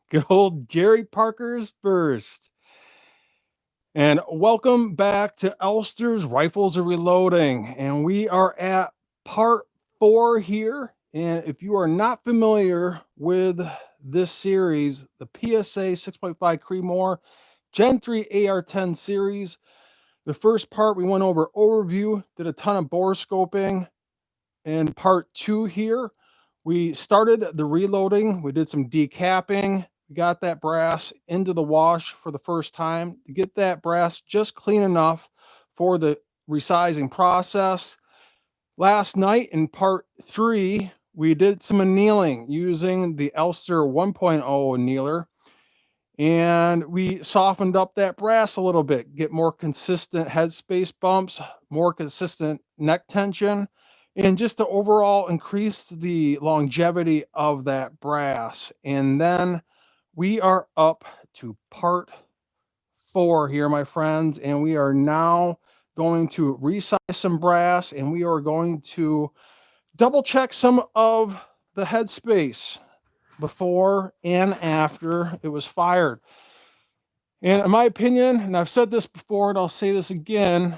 Good old Jerry Parker's first. And welcome back to Elfster's Rifles Are Reloading. And we are at part 4 here. And if you are not familiar with this series, the PSA 6.5 Creedmoor Gen 3 AR-10 series, the first part we went over overview, did a ton of bore scoping. In part 2 here, we started the reloading. We did some decapping. We got that brass into the wash for the first time to get that brass just clean enough for the resizing process. Last night in part 3, we did some annealing using the Elfster 1.0 annealer. And we softened up that brass a little bit, get more consistent headspace bumps, more consistent neck tension, and just to overall increase the longevity of that brass. And then we are up to part 4 here, my friends, and we are now going to resize some brass, and we are going to double check some of the headspace before and after it was fired. And in my opinion, and I've said this before and I'll say this again,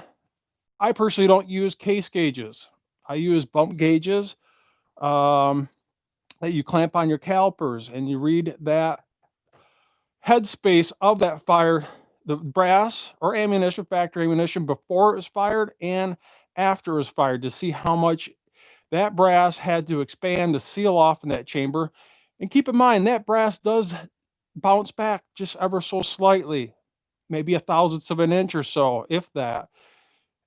I personally don't use case gauges. I use bump gauges that you clamp on your calipers, and you read that headspace of that fire, the brass or ammunition, factory ammunition, before it was fired and after it was fired, to see how much that brass had to expand to seal off in that chamber. And keep in mind, that brass does bounce back just ever so slightly, maybe a thousandth of an inch or so, if that.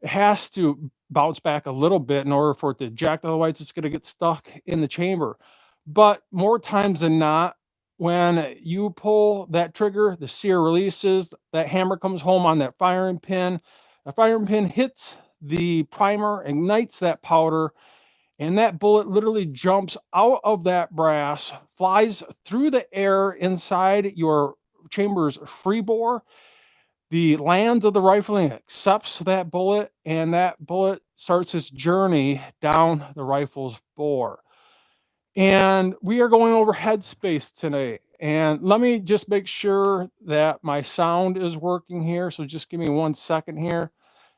It has to bounce back a little bit in order for it to eject, otherwise it's going to get stuck in the chamber. But more times than not, when you pull that trigger, the sear releases, that hammer comes home on that firing pin, the firing pin hits the primer, ignites that powder, and that bullet literally jumps out of that brass, flies through the air inside your chamber's free bore. The lands of the rifling accepts that bullet, and that bullet starts its journey down the rifle's bore. And we are going over headspace today. And let me just make sure that my sound is working here. So just give me 1 second here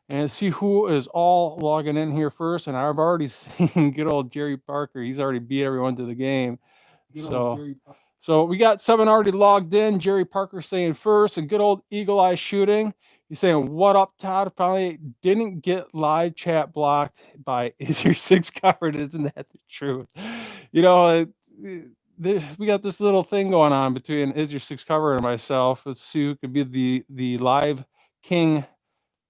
and see who is all logging in here first. And I've already seen good old Jerry Parker. He's already beat everyone to the game. So we got 7 already logged in. Jerry Parker saying first, and good old Eagle Eye Shooting. He's saying, what up, Todd? Finally didn't get live chat blocked by Is Your Six Covered? Isn't that the truth? You know, we got this little thing going on between Is Your Six Covered and myself. Let's see who could be the live king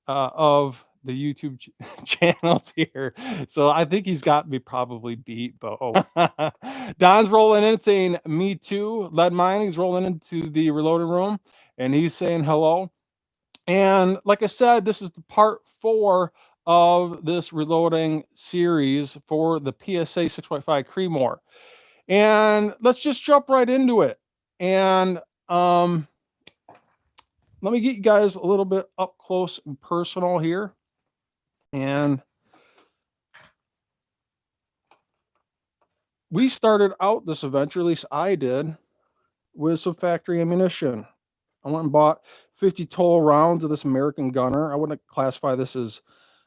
of the YouTube channels here. So I think he's got me probably beat, but oh. Don's rolling in saying me too. Lead Mining's rolling into the reloading room and he's saying hello. And like I said, this is the part 4 of this reloading series for the PSA 6.5 Creedmoor. And let's just jump right into it. And let me get you guys a little bit up close and personal here. And we started out this adventure, at least I did, with some factory ammunition. I went and bought 50 total rounds of this American gunner. I wouldn't classify this as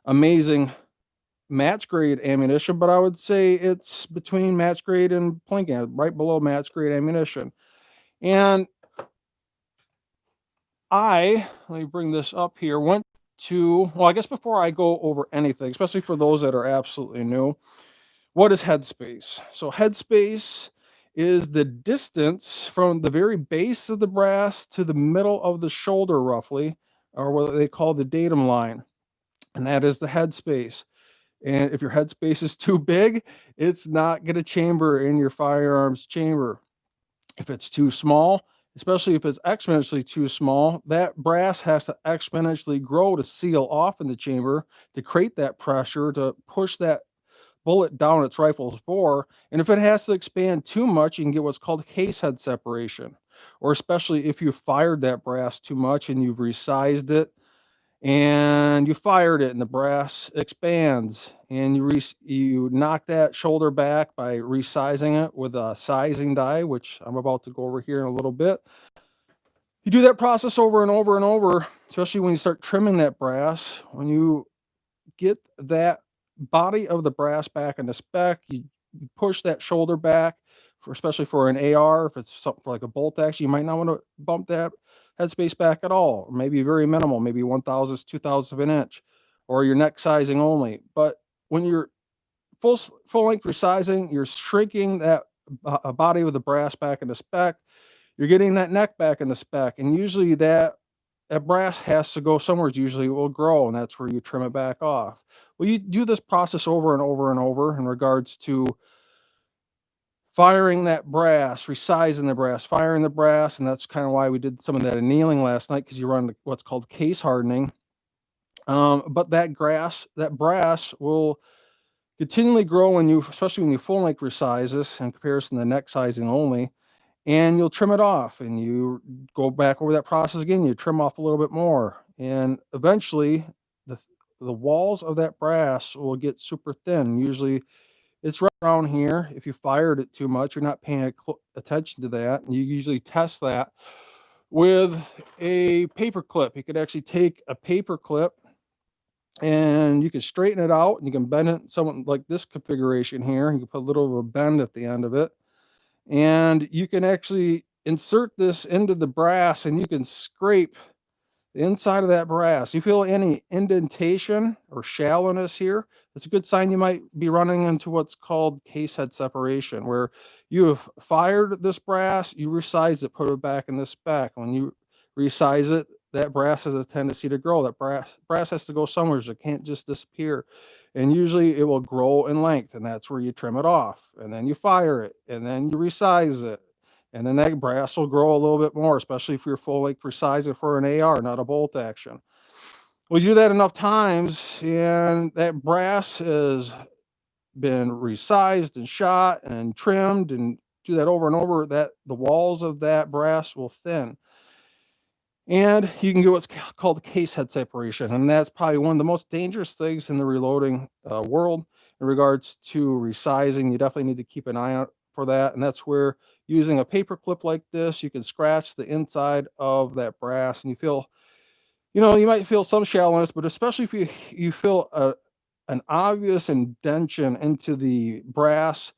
amazing match grade ammunition, but I would say it's between match grade and plinking, right below match grade ammunition. And let me bring this up here, went to, well, I guess before I go over anything, especially for those that are absolutely new, what is headspace? So headspace is the distance from the very base of the brass to the middle of the shoulder, roughly, or what they call the datum line. And that is the headspace. And if your headspace is too big, it's not going to chamber in your firearms chamber. If it's too small, especially if it's exponentially too small, that brass has to exponentially grow to seal off in the chamber to create that pressure to push that bullet down its rifle's bore. And if it has to expand too much, you can get what's called case head separation, or especially if you fired that brass too much and you've resized it and you fired it and the brass expands, and you knock that shoulder back by resizing it with a sizing die, which I'm about to go over here in a little bit. You do that process over and over and over, especially when you start trimming that brass. When you get that body of the brass back into spec, you push that shoulder back, especially for an AR. If it's something for like a bolt action, you might not want to bump that headspace back at all, or maybe very minimal, maybe 1/1000th, 2/1000th of an inch, or your neck sizing only. But when you're full length resizing, you're shrinking that body of the brass back into spec. You're getting that neck back into spec, and usually that brass has to go somewhere. Usually it will grow, and that's where you trim it back off. Well, you do this process over and over and over in regards to firing that brass, resizing the brass, firing the brass, and that's kind of why we did some of that annealing last night, because you run what's called case hardening. But that brass will continually grow when you, especially when you full length resize this in comparison to neck sizing only, and you'll trim it off, and you go back over that process again. You trim off a little bit more, and eventually the the walls of that brass will get super thin. Usually it's right around here. If you fired it too much, you're not paying attention to that, and you usually test that with a paper clip. You could actually take a paper clip and you can straighten it out, and you can bend it something like this configuration here. You can put a little of a bend at the end of it, and you can actually insert this into the brass, and you can scrape the inside of that brass. You feel any indentation or shallowness here, it's a good sign you might be running into what's called case head separation, where you have fired this brass, you resize it, put it back in the spec. When you resize it, that brass has a tendency to grow. That brass has to go somewhere, so it can't just disappear. And usually it will grow in length, and that's where you trim it off. And then you fire it, and then you resize it. And then that brass will grow a little bit more, especially if you're full length resizing for an AR, not a bolt action. Well, you do that enough times, and that brass has been resized and shot and trimmed, and do that over and over, that the walls of that brass will thin. And you can get what's called case head separation. And that's probably one of the most dangerous things in the reloading world in regards to resizing. You definitely need to keep an eye out for that. And that's where, using a paper clip like this, you can scratch the inside of that brass, and you might feel some shallowness, but especially if you feel an obvious indentation into the brass,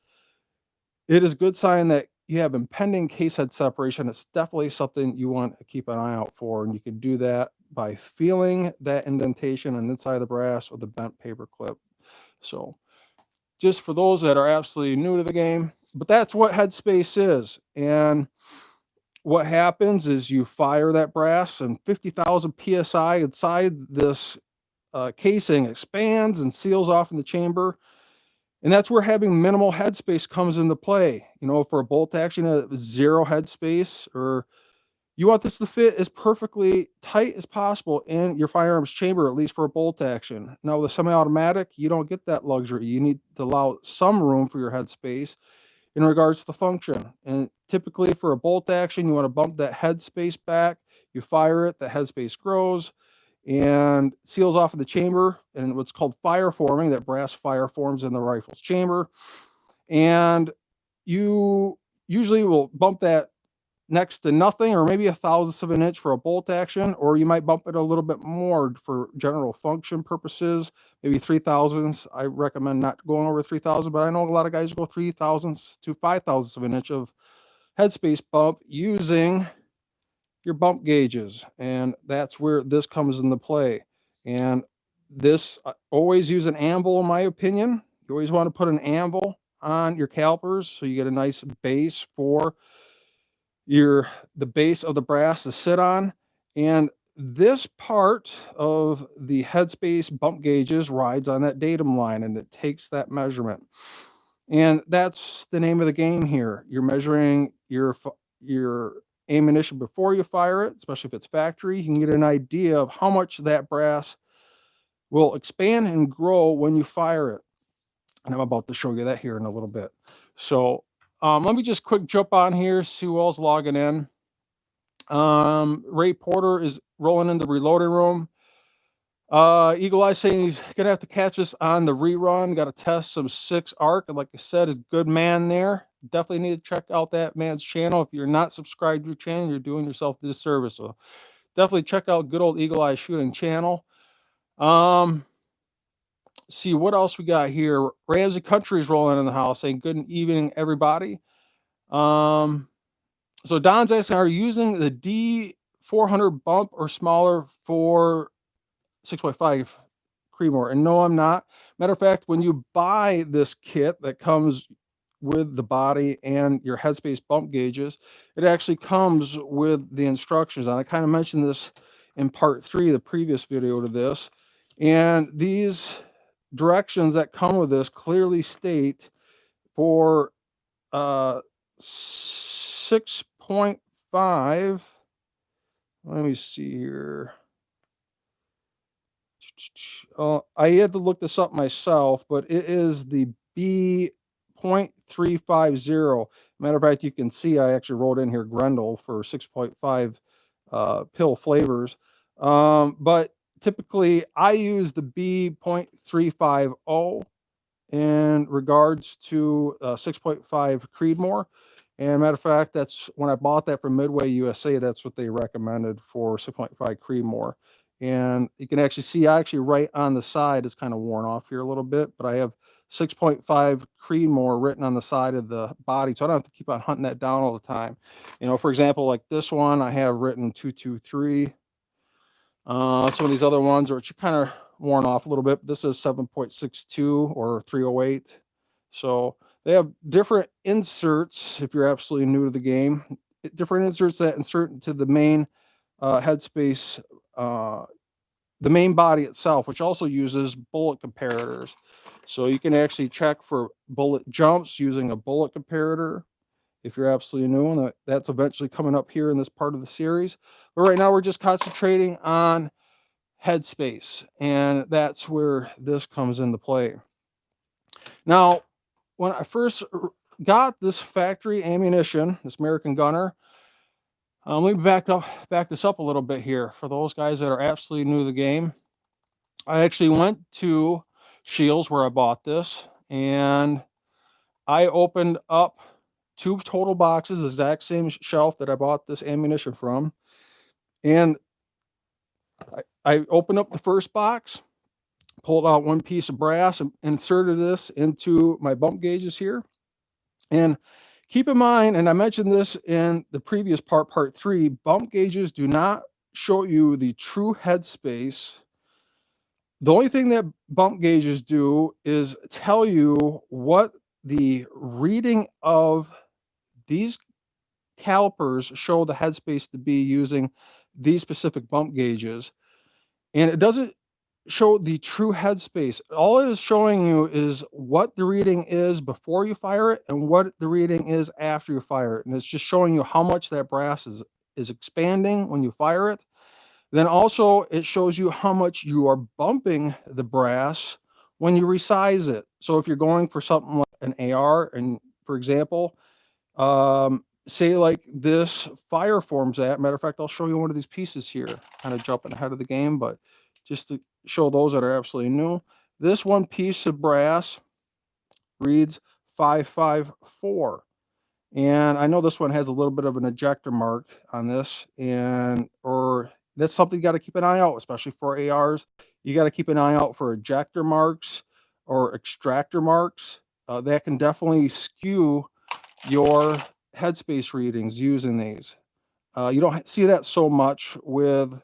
it is a good sign that you have impending case head separation. It's definitely something you want to keep an eye out for, and you can do that by feeling that indentation on the inside of the brass with a bent paper clip. So, just for those that are absolutely new to the game, but that's what Headspace is. And what happens is you fire that brass, and 50,000 psi inside this casing expands and seals off in the chamber. And that's where having minimal headspace comes into play. For a bolt action at zero headspace, or you want this to fit as perfectly tight as possible in your firearm's chamber, at least for a bolt action. Now, with a semi-automatic, you don't get that luxury. You need to allow some room for your headspace in regards to the function. And typically for a bolt action, you want to bump that headspace back. You fire it, the headspace grows and seals off in the chamber, and what's called fire forming. That brass fire forms in the rifle's chamber, and you usually will bump that next to nothing, or maybe 1/1000th of an inch for a bolt action, or you might bump it a little bit more for general function purposes, maybe 3/1000ths. I recommend not going over 3,000, but I know a lot of guys go 3/1000ths to 5/1000ths of an inch of headspace bump using your bump gauges, and that's where this comes into play. And this, always use an anvil, in my opinion. You always want to put an anvil on your calipers, so you get a nice base for the base of the brass to sit on. And this part of the headspace bump gauges rides on that datum line, and it takes that measurement. And that's the name of the game here. You're measuring your ammunition before you fire it, especially if it's factory. You can get an idea of how much that brass will expand and grow when you fire it. And I'm about to show you that here in a little bit. So let me just quick jump on here, see who else logging in. Ray Porter is rolling in the reloading room. Eagle Eye saying he's gonna have to catch us on the rerun. Got to test some 6 arc, and like I said, a good man there. Definitely need to check out that man's channel. If you're not subscribed to your channel, you're doing yourself a disservice. So definitely check out good old Eagle Eye shooting channel. See what else we got here. Ramsey Country is rolling in the house, saying good evening, everybody. So Don's asking, are you using the D400 bump or smaller for 6.5 Creedmoor? And no, I'm not. Matter of fact, when you buy this kit that comes with the body and your Headspace bump gauges, it actually comes with the instructions. And I kind of mentioned this in part 3, the previous video to this. And these directions that come with this clearly state for 6.5. Let me see here. I had to look this up myself, but it is the B.350. Matter of fact, you can see I actually wrote in here Grendel for 6.5 pill flavors. But typically I use the B.350 in regards to 6.5 Creedmoor. And matter of fact, that's when I bought that from Midway USA, that's what they recommended for 6.5 Creedmoor. And you can actually see, I actually right on the side, it's kind of worn off here a little bit, but I have 6.5 Creedmoor written on the side of the body, so I don't have to keep on hunting that down all the time. You know, for example, like this one, I have written 223. Some of these other ones are kind of worn off a little bit. This is 7.62 or 308. So they have different inserts if you're absolutely new to the game. Different inserts that insert into the main Headspace, the main body itself, which also uses bullet comparators. So you can actually check for bullet jumps using a bullet comparator if you're absolutely new, and that's eventually coming up here in this part of the series. But right now we're just concentrating on Headspace, and that's where this comes into play. Now, when I first got this factory ammunition, this American Gunner, let me back this up a little bit here for those guys that are absolutely new to the game. I actually went to Shields where I bought this, and I opened up 2 total boxes, the exact same shelf that I bought this ammunition from. And I opened up the first box, pulled out 1 piece of brass and inserted this into my bump gauges here. And keep in mind, and I mentioned this in the previous part 3, bump gauges do not show you the true headspace. The only thing that bump gauges do is tell you what the reading of these calipers show the headspace to be using these specific bump gauges. And it doesn't show the true headspace. All it is showing you is what the reading is before you fire it and what the reading is after you fire it. And it's just showing you how much that brass is expanding when you fire it. Then also it shows you how much you are bumping the brass when you resize it. So if you're going for something like an AR, and for example, say like this fire forms at, matter of fact, I'll show you one of these pieces here, kind of jumping ahead of the game, but just to show those that are absolutely new, this one piece of brass reads 554. And I know this one has a little bit of an ejector mark on this, or that's something you got to keep an eye out, especially for ARs. You got to keep an eye out for ejector marks or extractor marks. That can definitely skew your headspace readings using these. You don't see that so much with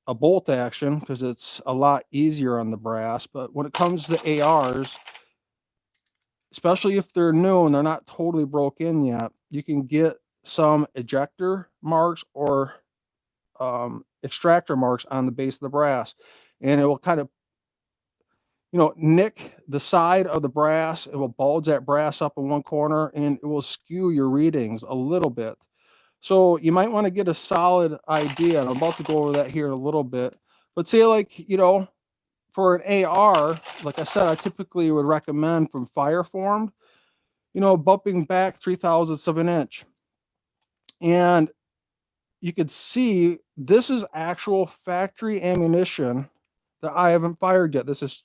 a bolt action because it's a lot easier on the brass, but when it comes to ARs, especially if they're new and they're not totally broke in yet, you can get some ejector marks or extractor marks on the base of the brass, and it will kind of, nick the side of the brass. It will bulge that brass up in one corner, and it will skew your readings a little bit. So you might want to get a solid idea, and I'm about to go over that here in a little bit. But say like, for an AR, like I said, I typically would recommend from fire formed, bumping back 3/1000ths of an inch. And you could see this is actual factory ammunition that I haven't fired yet. This is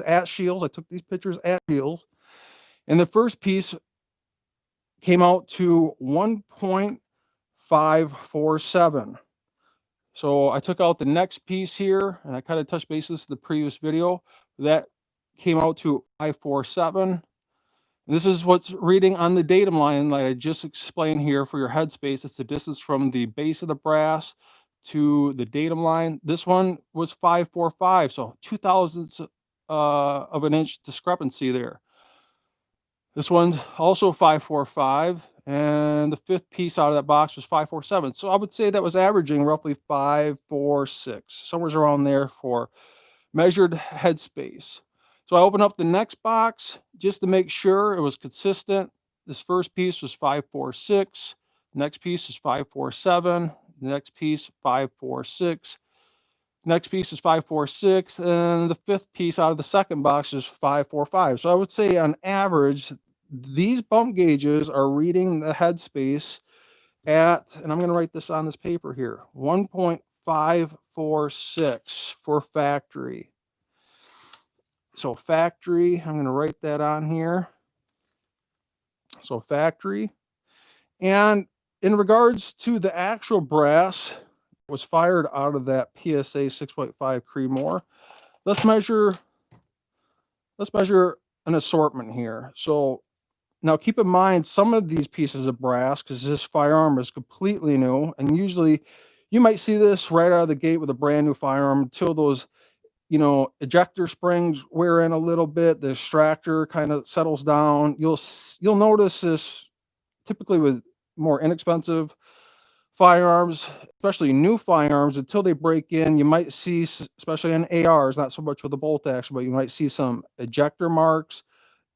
at Shields. I took these pictures at Shields, and the first piece came out to 1.547. So I took out the next piece here, and I kind of touched base with the previous video. That came out to 547. This is what's reading on the datum line, like I just explained here for your headspace. It's the distance from the base of the brass to the datum line. This one was 545, so 0.02 of an inch discrepancy there. This one's also 545, and the fifth piece out of that box was 547. So I would say that was averaging roughly 546, somewhere around there for measured headspace. So I opened up the next box just to make sure it was consistent. This first piece was 546. Next piece is 547. The next piece, 546. Next piece is 546. And the fifth piece out of the second box is 545. So I would say on average, these bump gauges are reading the headspace at, and I'm going to write this on this paper here, 1.546 for factory. So factory, I'm going to write that on here. So factory. And in regards to the actual brass was fired out of that PSA 6.5 Creedmoor, let's measure an assortment here. So now keep in mind some of these pieces of brass, because this firearm is completely new, and usually you might see this right out of the gate with a brand new firearm until those ejector springs wear in a little bit, the extractor kind of settles down. You'll notice this typically with more inexpensive firearms, especially new firearms, until they break in. You might see, especially on ARs, not so much with the bolt action, but you might see some ejector marks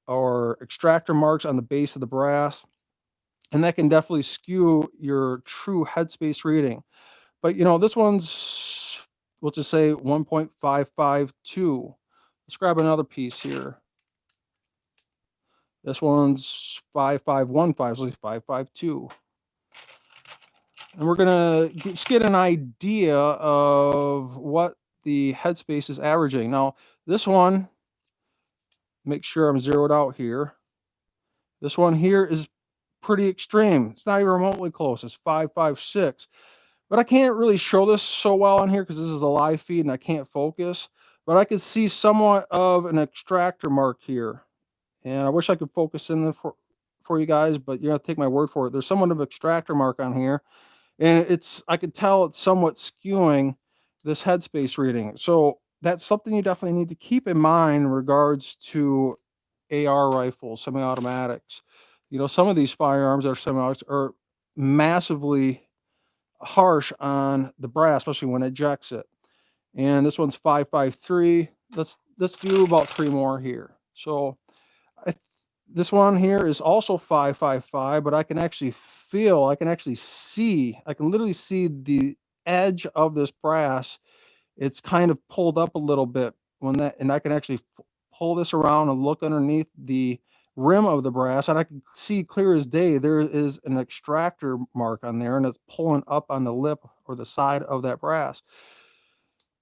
or extractor marks on the base of the brass, and that can definitely skew your true headspace reading. But this one's, we'll just say 1.552. Let's grab another piece here. This one's 5515, so 552. And we're gonna just get an idea of what the headspace is averaging. Now, this one, make sure I'm zeroed out here. This one here is pretty extreme. It's not even remotely close. It's 556. But I can't really show this so well on here because this is a live feed and I can't focus. But I can see somewhat of an extractor mark here. And I wish I could focus in for you guys, but you're going to take my word for it. There's somewhat of an extractor mark on here. And I could tell it's somewhat skewing this headspace reading. So that's something you definitely need to keep in mind in regards to AR rifles, semi-automatics. Some of these firearms that are semi-automatics are massively harsh on the brass, especially when it ejects it. And this one's 553. Let's do about 3 more here. So this one here is also 555, but I can actually feel, I can literally see the edge of this brass. It's kind of pulled up a little bit and I can actually pull this around and look underneath the rim of the brass, and I can see clear as day there is an extractor mark on there, and it's pulling up on the lip or the side of that brass,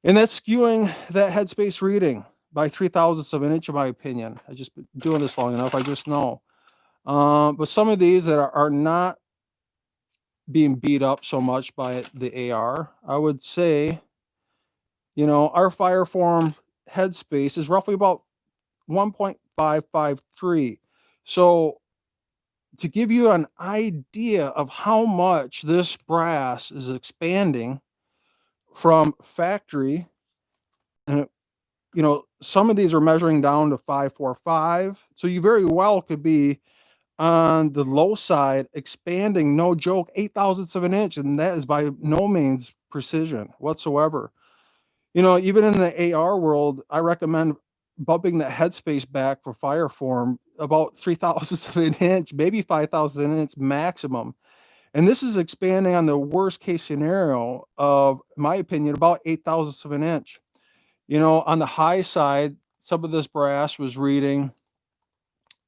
and that's skewing that headspace reading by 0.03 of an inch, in my opinion. I just been doing this long enough, I just know. But some of these that are not being beat up so much by the AR, I would say, our fire form headspace is roughly about 1.553. So to give you an idea of how much this brass is expanding from factory, and some of these are measuring down to 545. So you very well could be on the low side, expanding, no joke, 0.08 of an inch, and that is by no means precision whatsoever. Even in the AR world, I recommend bumping that headspace back for fire form about 0.03 of an inch, maybe 0.05 an inch maximum. And this is expanding on the worst case scenario of, in my opinion, about 0.08 of an inch. On the high side, some of this brass was reading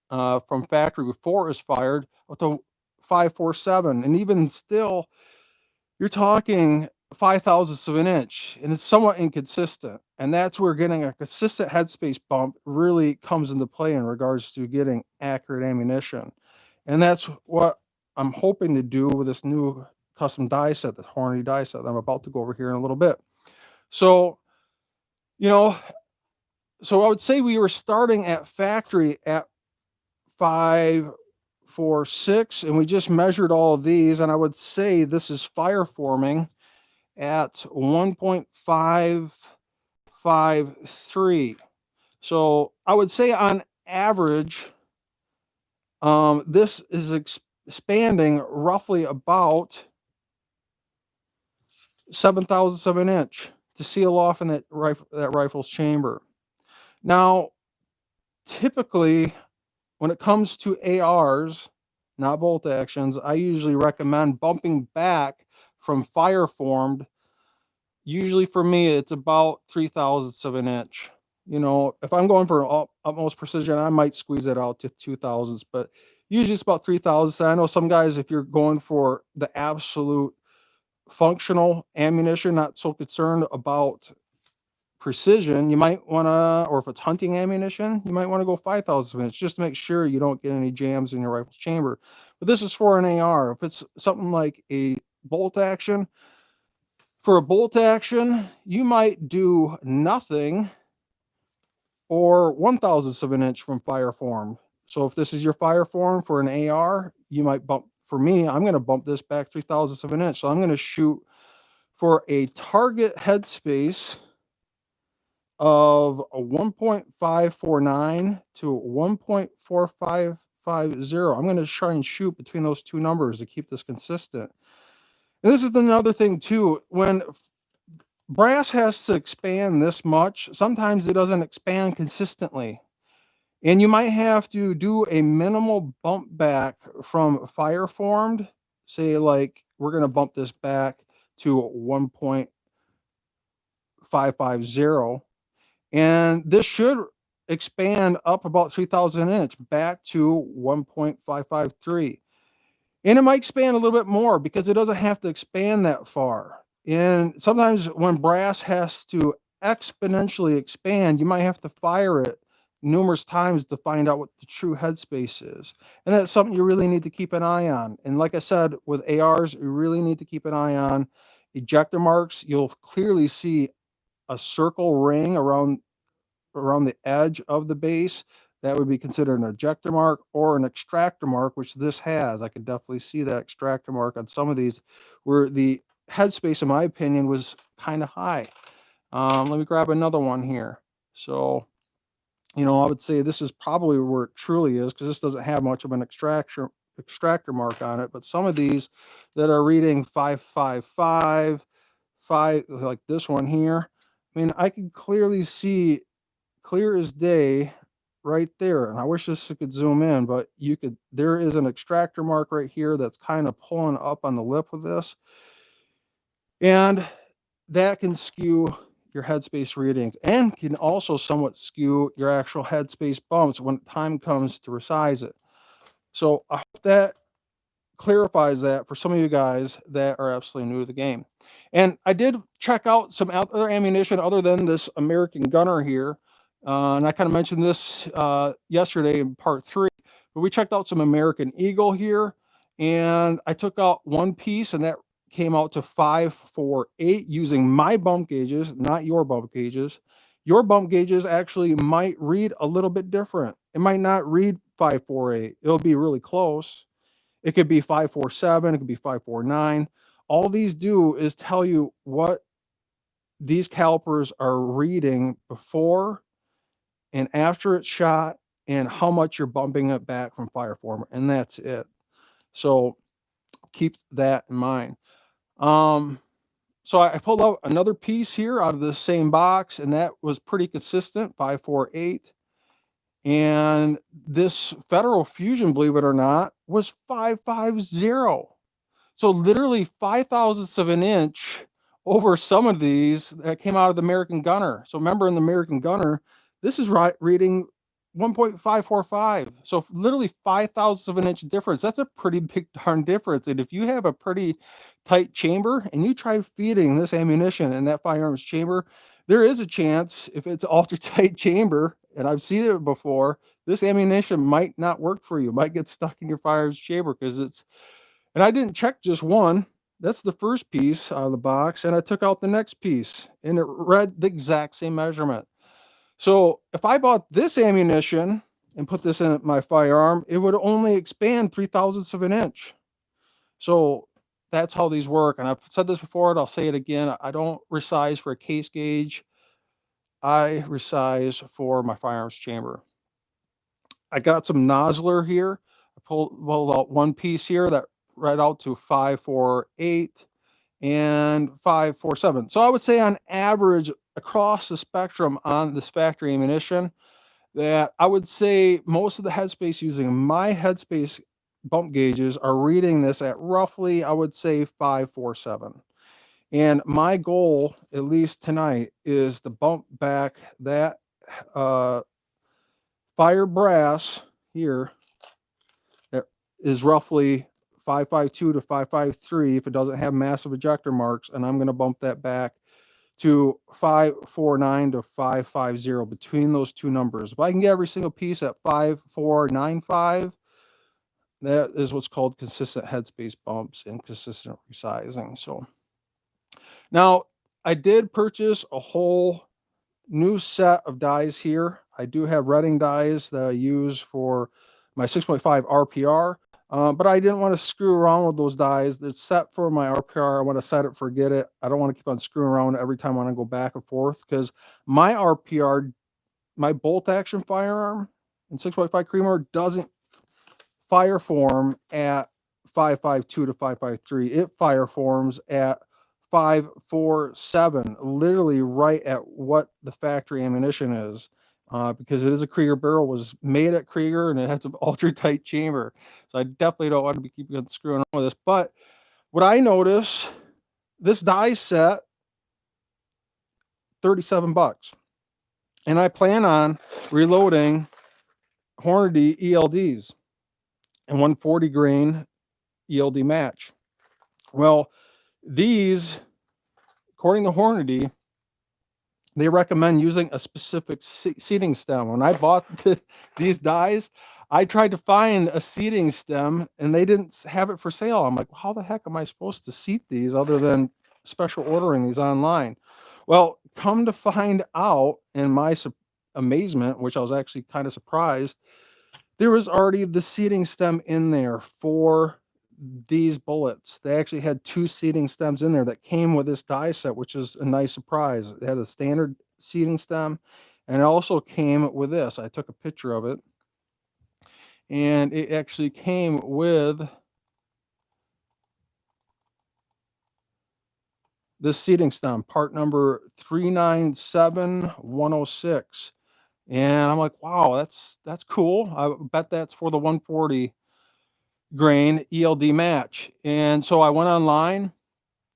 from factory before it was fired up to 547. And even still, you're talking 5 thousandths of an inch, and it's somewhat inconsistent. And that's where getting a consistent headspace bump really comes into play in regards to getting accurate ammunition. And that's what I'm hoping to do with this new custom die set, the Hornady die set that I'm about to go over here in a little bit. So, you know, so I would say we were starting at factory at 5, 4, 6, and we just measured all of these, and I would say this is fire forming at 1.553. So I would say on average, this is expanding roughly about 7 thousandths of an inch to seal off in that rifle's chamber. Now, typically, when it comes to ARs, not bolt actions, I usually recommend bumping back from fire formed. Usually for me, it's about 3 thousandths of an inch. You know, if I'm going for utmost precision, I might squeeze it out to 2 thousandths, but usually it's about 3 thousandths. I know some guys, if you're going for the absolute functional ammunition, not so concerned about precision, you might want to, or if it's hunting ammunition, you might want to go 5 thousandths of an inch just to make sure you don't get any jams in your rifle's chamber. But this is for an AR. If it's something like a bolt action, for a bolt action, you might do nothing or 1 thousandths of an inch from fire form. So if this is your fire form for an AR, you might bump, for me, I'm going to bump this back 3 thousandths of an inch. So I'm going to shoot for a target headspace of a 1.549 to 1.4550. I'm going to try and shoot between those two numbers to keep this consistent. And this is another thing too. When brass has to expand this much, sometimes it doesn't expand consistently. And you might have to do a minimal bump back from fire formed. Say like we're going to bump this back to 1.550. And this should expand up about 3 thousandths an inch back to 1.553. And it might expand a little bit more because it doesn't have to expand that far. And sometimes when brass has to exponentially expand, you might have to fire it numerous times to find out what the true headspace is. And that's something you really need to keep an eye on. And like I said, with ARs, you really need to keep an eye on ejector marks. You'll clearly see a circle ring around the edge of the base. That would be considered an ejector mark or an extractor mark, which this has. I could definitely see that extractor mark on some of these where the headspace, in my opinion, was kind of high. Let me grab another one here. So, you know, I would say this is probably where it truly is because this doesn't have much of an extractor mark on it. But some of these that are reading 555, 5, like this one here, I mean, I can clearly see clear as day right there. And I wish this could zoom in, but you could, there is an extractor mark right here that's kind of pulling up on the lip of this. And that can skew your headspace readings and can also somewhat skew your actual headspace bumps when time comes to resize it. So I hope that clarifies that for some of you guys that are absolutely new to the game. And I did check out some other ammunition other than this American Gunner here. And I kind of mentioned this yesterday in part 3, but we checked out some American Eagle here. And I took out one piece and that came out to 548 using my bump gauges, not your bump gauges. Your bump gauges actually might read a little bit different. It might not read 548. It'll be really close. It could be 547, it could be 549. All these do is tell you what these calipers are reading before and after it's shot and how much you're bumping it back from fire form, and that's it. So keep that in mind. So I pulled out another piece here out of the same box, and that was pretty consistent, 548. And this Federal Fusion, believe it or not, was 550. So literally 5 thousandths of an inch over some of these that came out of the American Gunner. So remember in the American Gunner, this is reading 1.545. So literally 5,000ths of an inch difference. That's a pretty big darn difference. And if you have a pretty tight chamber and you try feeding this ammunition in that firearms chamber, there is a chance, if it's ultra tight chamber, and I've seen it before, this ammunition might not work for you. It might get stuck in your firearms chamber because it's, and I didn't check just one. That's the first piece out of the box, and I took out the next piece, and it read the exact same measurement. So if I bought this ammunition and put this in my firearm, it would only expand 3,000ths of an inch. So that's how these work. And I've said this before, and I'll say it again. I don't resize for a case gauge. I resize for my firearms chamber. I got some nozzler here. I pulled out one piece here that read out to 548 and 547. So I would say on average across the spectrum on this factory ammunition, that I would say most of the Headspace using my Headspace bump gauges are reading this at roughly, I would say 547. And my goal, at least tonight, is to bump back that fire brass here that is roughly 552 to 553 if it doesn't have massive ejector marks, and I'm going to bump that back to 549 to 550 between those two numbers. If I can get every single piece at 5495, that is what's called consistent headspace bumps and consistent resizing. So now I did purchase a whole new set of dies here. I do have retting dies that I use for my 6.5 RPR. But I didn't want to screw around with those dies. It's set for my RPR. I want to set it, forget it. I don't want to keep on screwing around every time I want to go back and forth, because my RPR, my bolt action firearm in 6.5 Creedmoor doesn't fire form at 552 to 553. It fire forms at 547, literally right at what the factory ammunition is. Because it is a Krieger barrel, was made at Krieger, and it has an ultra tight chamber. So I definitely don't want to be keeping on screwing on with this. But what I notice, this die set, $37. And I plan on reloading Hornady ELDs and 140 grain ELD match. Well, these, according to Hornady, they recommend using a specific seating stem. When I bought these dies, I tried to find a seating stem and they didn't have it for sale. I'm like, well, how the heck am I supposed to seat these other than special ordering these online? Well, come to find out, in my amazement, which I was actually kind of surprised, there was already the seating stem in there for these bullets. They actually had two seating stems in there that came with this die set, which is a nice surprise. It had a standard seating stem, and it also came with this. I took a picture of it, and it actually came with this seating stem, part number 397106. And I'm like, wow, that's cool. I bet that's for the 140 grain ELD match. And so I went online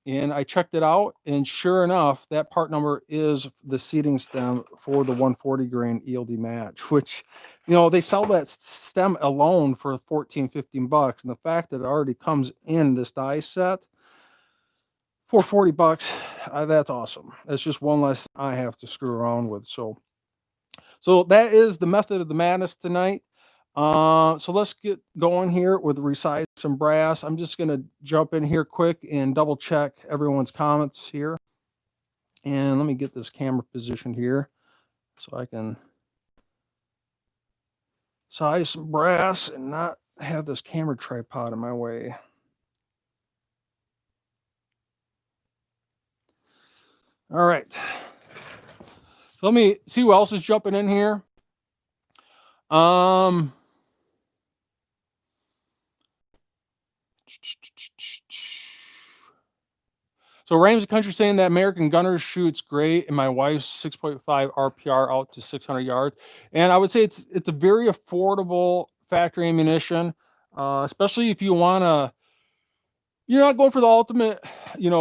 and I checked it out, and sure enough, that part number is the seating stem for the 140 grain ELD match, which, you know, they sell that stem alone for 14, 15 bucks. And the fact that it already comes in this die set for 40 bucks, that's awesome. That's just one less I have to screw around with. So that is the method of the madness tonight. So let's get going here with Resize some brass. I'm just going to jump in here quick and double check everyone's comments here. And let me get this camera positioned here so I can size some brass and not have this camera tripod in my way. All right. So let me see who else is jumping in here. So Ramsey Country saying that American Gunner shoots great, and my wife's 6.5 RPR out to 600 yards. And I would say it's a very affordable factory ammunition, especially if you want to, you're not going for the ultimate,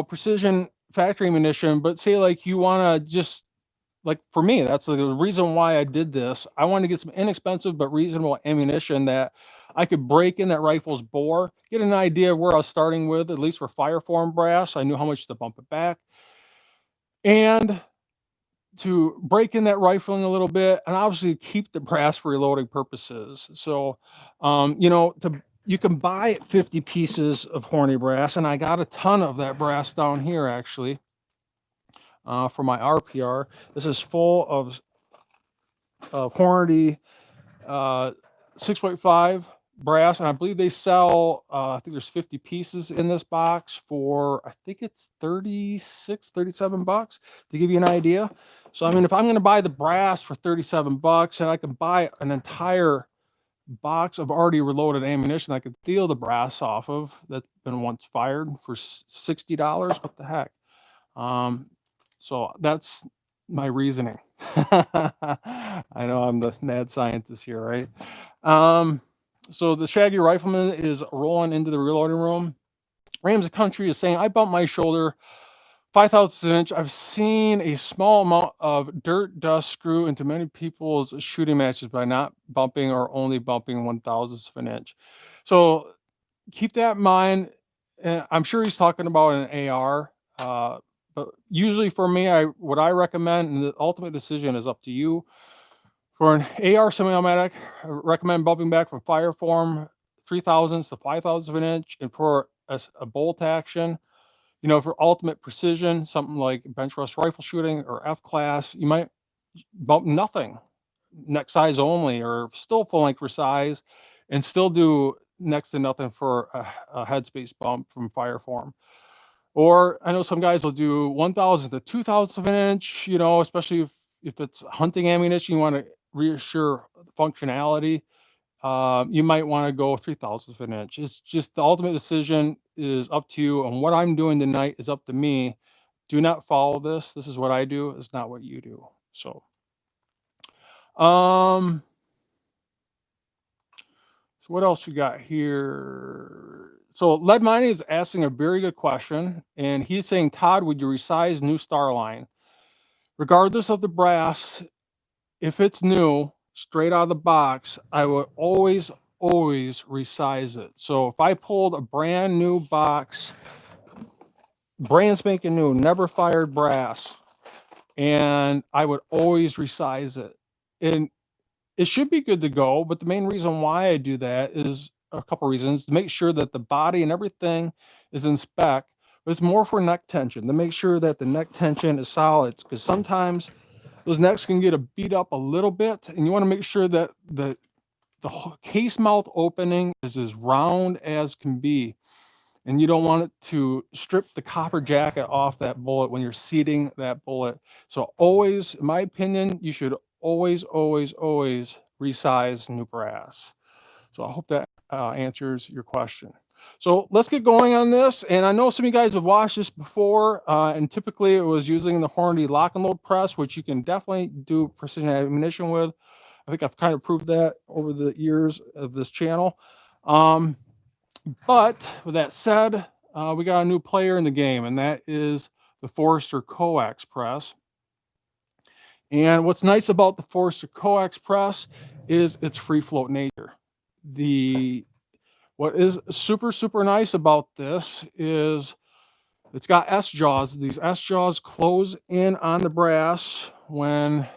precision factory ammunition, but say like you want to just like for me, that's the reason why I did this. I wanted to get some inexpensive but reasonable ammunition that I could break in that rifle's bore, get an idea of where I was starting with, at least for fireform brass. I knew how much to bump it back, and to break in that rifling a little bit, and obviously keep the brass for reloading purposes. So, you know, you can buy 50 pieces of horny brass, and I got a ton of that brass down here actually for my RPR. This is full of horny 6.5 brass, and I believe they sell I think there's 50 pieces in this box for, I think it's 36 $37 to give you an idea. So I mean, if I'm going to buy the brass for $37 and I can buy an entire box of already reloaded ammunition I could steal the brass off of that's been once fired for $60, what the heck. So that's my reasoning. I know I'm the mad scientist here, right? So the Shaggy Rifleman is rolling into the reloading room. Rams of Country is saying, I bumped my shoulder 5/1000 inch. I've seen a small amount of dirt dust screw into many people's shooting matches by not bumping or only bumping 1/1000th of an inch. So keep that in mind. And I'm sure he's talking about an AR. But usually for me, what I recommend, and the ultimate decision is up to you. For an AR semi-automatic, I recommend bumping back from fireform 3/1000 to 5/1000 of an inch. And for a bolt action, you know, for ultimate precision, something like bench rest rifle shooting or F class, you might bump nothing, neck size only, or still full length Resize, and still do next to nothing for a headspace bump from fireform. Or I know some guys will do 1/1000 to 2/1000 of an inch, you know, especially if it's hunting ammunition, you want to reassure functionality. You might want to go 3/1000 of an inch. It's just the ultimate decision is up to you. And what I'm doing tonight is up to me. Do not follow this. This is what I do. It's not what you do. So, um, so what else we got here? So Lead Mining is asking a very good question, and he's saying, Todd, would you resize new Starline? Regardless of the brass, if it's new, straight out of the box, I would always resize it. So if I pulled a brand new box, brand spanking new, never fired brass, and I would always resize it. And it should be good to go, but the main reason why I do that is a couple reasons: to make sure that the body and everything is in spec, but it's more for neck tension, to make sure that the neck tension is solid, because sometimes those necks can get beat up a little bit, and you want to make sure that the case mouth opening is as round as can be, and you don't want it to strip the copper jacket off that bullet when you're seating that bullet. So always, in my opinion, you should always resize new brass. So I hope that answers your question. So let's get going on this. And I know some of you guys have watched this before, and typically it was using the Hornady lock and load press, which you can definitely do precision ammunition with. I think I've kind of proved that over the years of this channel. But with that said, we got a new player in the game, and that is the Forster coax press. And what's nice about the Forster coax press is its free float nature. What is super nice about this is it's got S-jaws. These S-jaws close in on the brass. When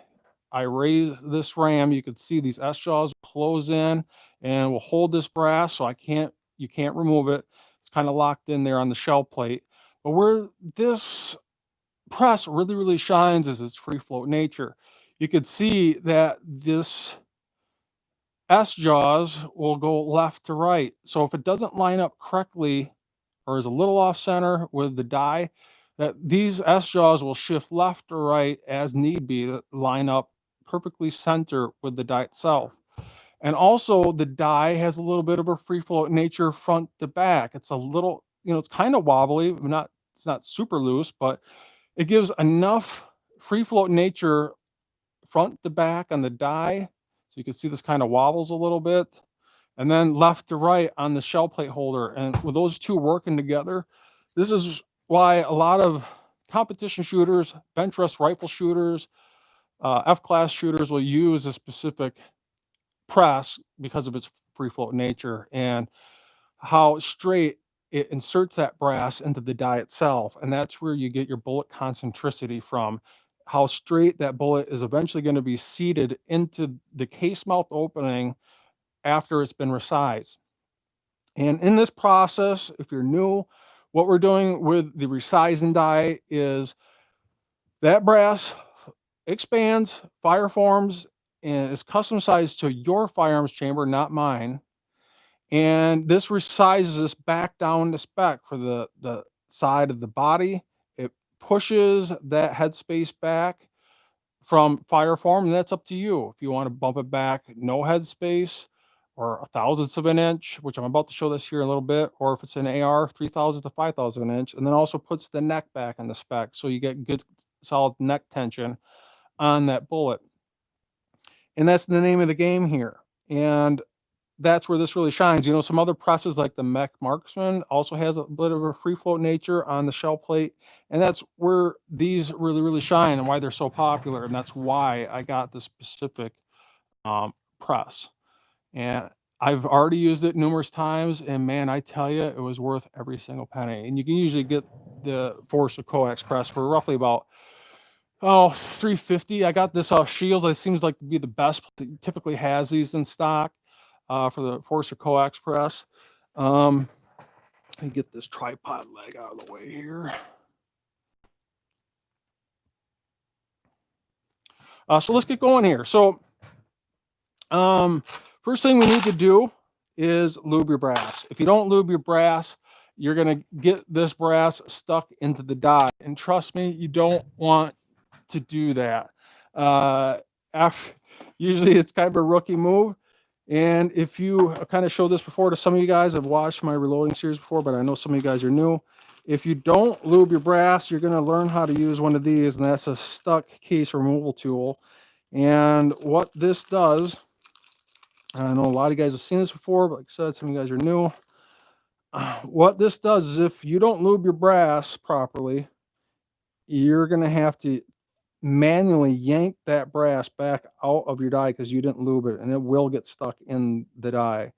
I raise this ram, you can see these S-jaws close in and will hold this brass, so you can't remove it. It's kind of locked in there on the shell plate. But where this press really shines is its free float nature. You could see that this S-jaws will go left to right. So if it doesn't line up correctly or is a little off center with the die, that these S-jaws will shift left or right as need be to line up perfectly center with the die itself. And also the die has a little bit of a free float nature front to back. It's a little, you know, it's kind of wobbly, it's not super loose, but it gives enough free float nature front to back on the die. So you can see this kind of wobbles a little bit, and then left to right on the shell plate holder. And with those two working together, this is why a lot of competition shooters, bench rest rifle shooters, F-class shooters will use a specific press because of its free float nature and how straight it inserts that brass into the die itself. And that's where you get your bullet concentricity from. How straight that bullet is eventually going to be seated into the case mouth opening after it's been resized. And in this process, if you're new, what we're doing with the resizing die is that brass expands, fire forms, and is custom sized to your firearms chamber, not mine. And this resizes this back down to spec for the side of the body. It pushes that headspace back from fire form, and that's up to you. If you want to bump it back, no headspace, or a thousandth of an inch, which I'm about to show this here in a little bit, or if it's an AR, 3,000 to 5,000 of an inch, and then also puts the neck back in the spec, so you get good solid neck tension on that bullet. And that's the name of the game here. And that's where this really shines. You know, some other presses like the Mech Marksman also has a bit of a free float nature on the shell plate. And that's where these really, really shine and why they're so popular. And that's why I got this specific press. And I've already used it numerous times. And man, I tell you, it was worth every single penny. And you can usually get the Forster coax press for roughly about $350. I got this off Shields. It seems like to be the best. It typically has these in stock for the Forster coax press. Let me get this tripod leg out of the way here. So let's get going here. So first thing we need to do is lube your brass. If you don't lube your brass, you're going to get this brass stuck into the die. And trust me, you don't want to do that. Usually it's kind of a rookie move. And if you kind of showed this before to some of you guys, I've watched my reloading series before, but I know some of you guys are new. If you don't lube your brass, you're going to learn how to use one of these, and that's a stuck case removal tool. And what this does, I know a lot of you guys have seen this before, but like I said, some of you guys are new. What this does is if you don't lube your brass properly, you're going to have to manually yank that brass back out of your die because you didn't lube it, and it will get stuck in the die.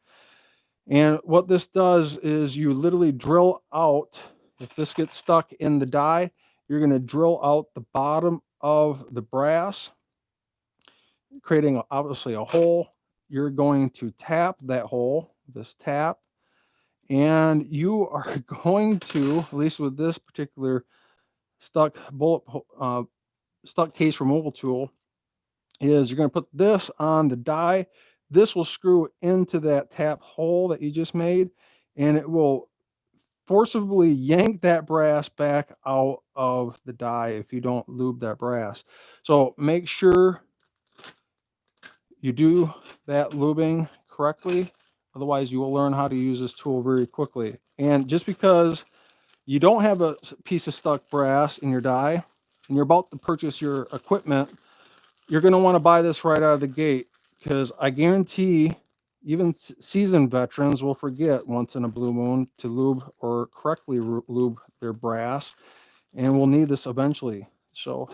And what this does is you literally drill out, if this gets stuck in the die, you're going to drill out the bottom of the brass, creating obviously a hole. You're going to tap that hole, this tap, and you are going to, at least with this particular stuck case removal tool, is you're going to put this on the die. This will screw into that tap hole that you just made, and it will forcibly yank that brass back out of the die if you don't lube that brass. So make sure you do that lubing correctly. Otherwise, you will learn how to use this tool very quickly. And just because you don't have a piece of stuck brass in your die and you're about to purchase your equipment, you're going to want to buy this right out of the gate, because I guarantee even seasoned veterans will forget once in a blue moon to lube or correctly lube their brass, and we'll need this eventually. So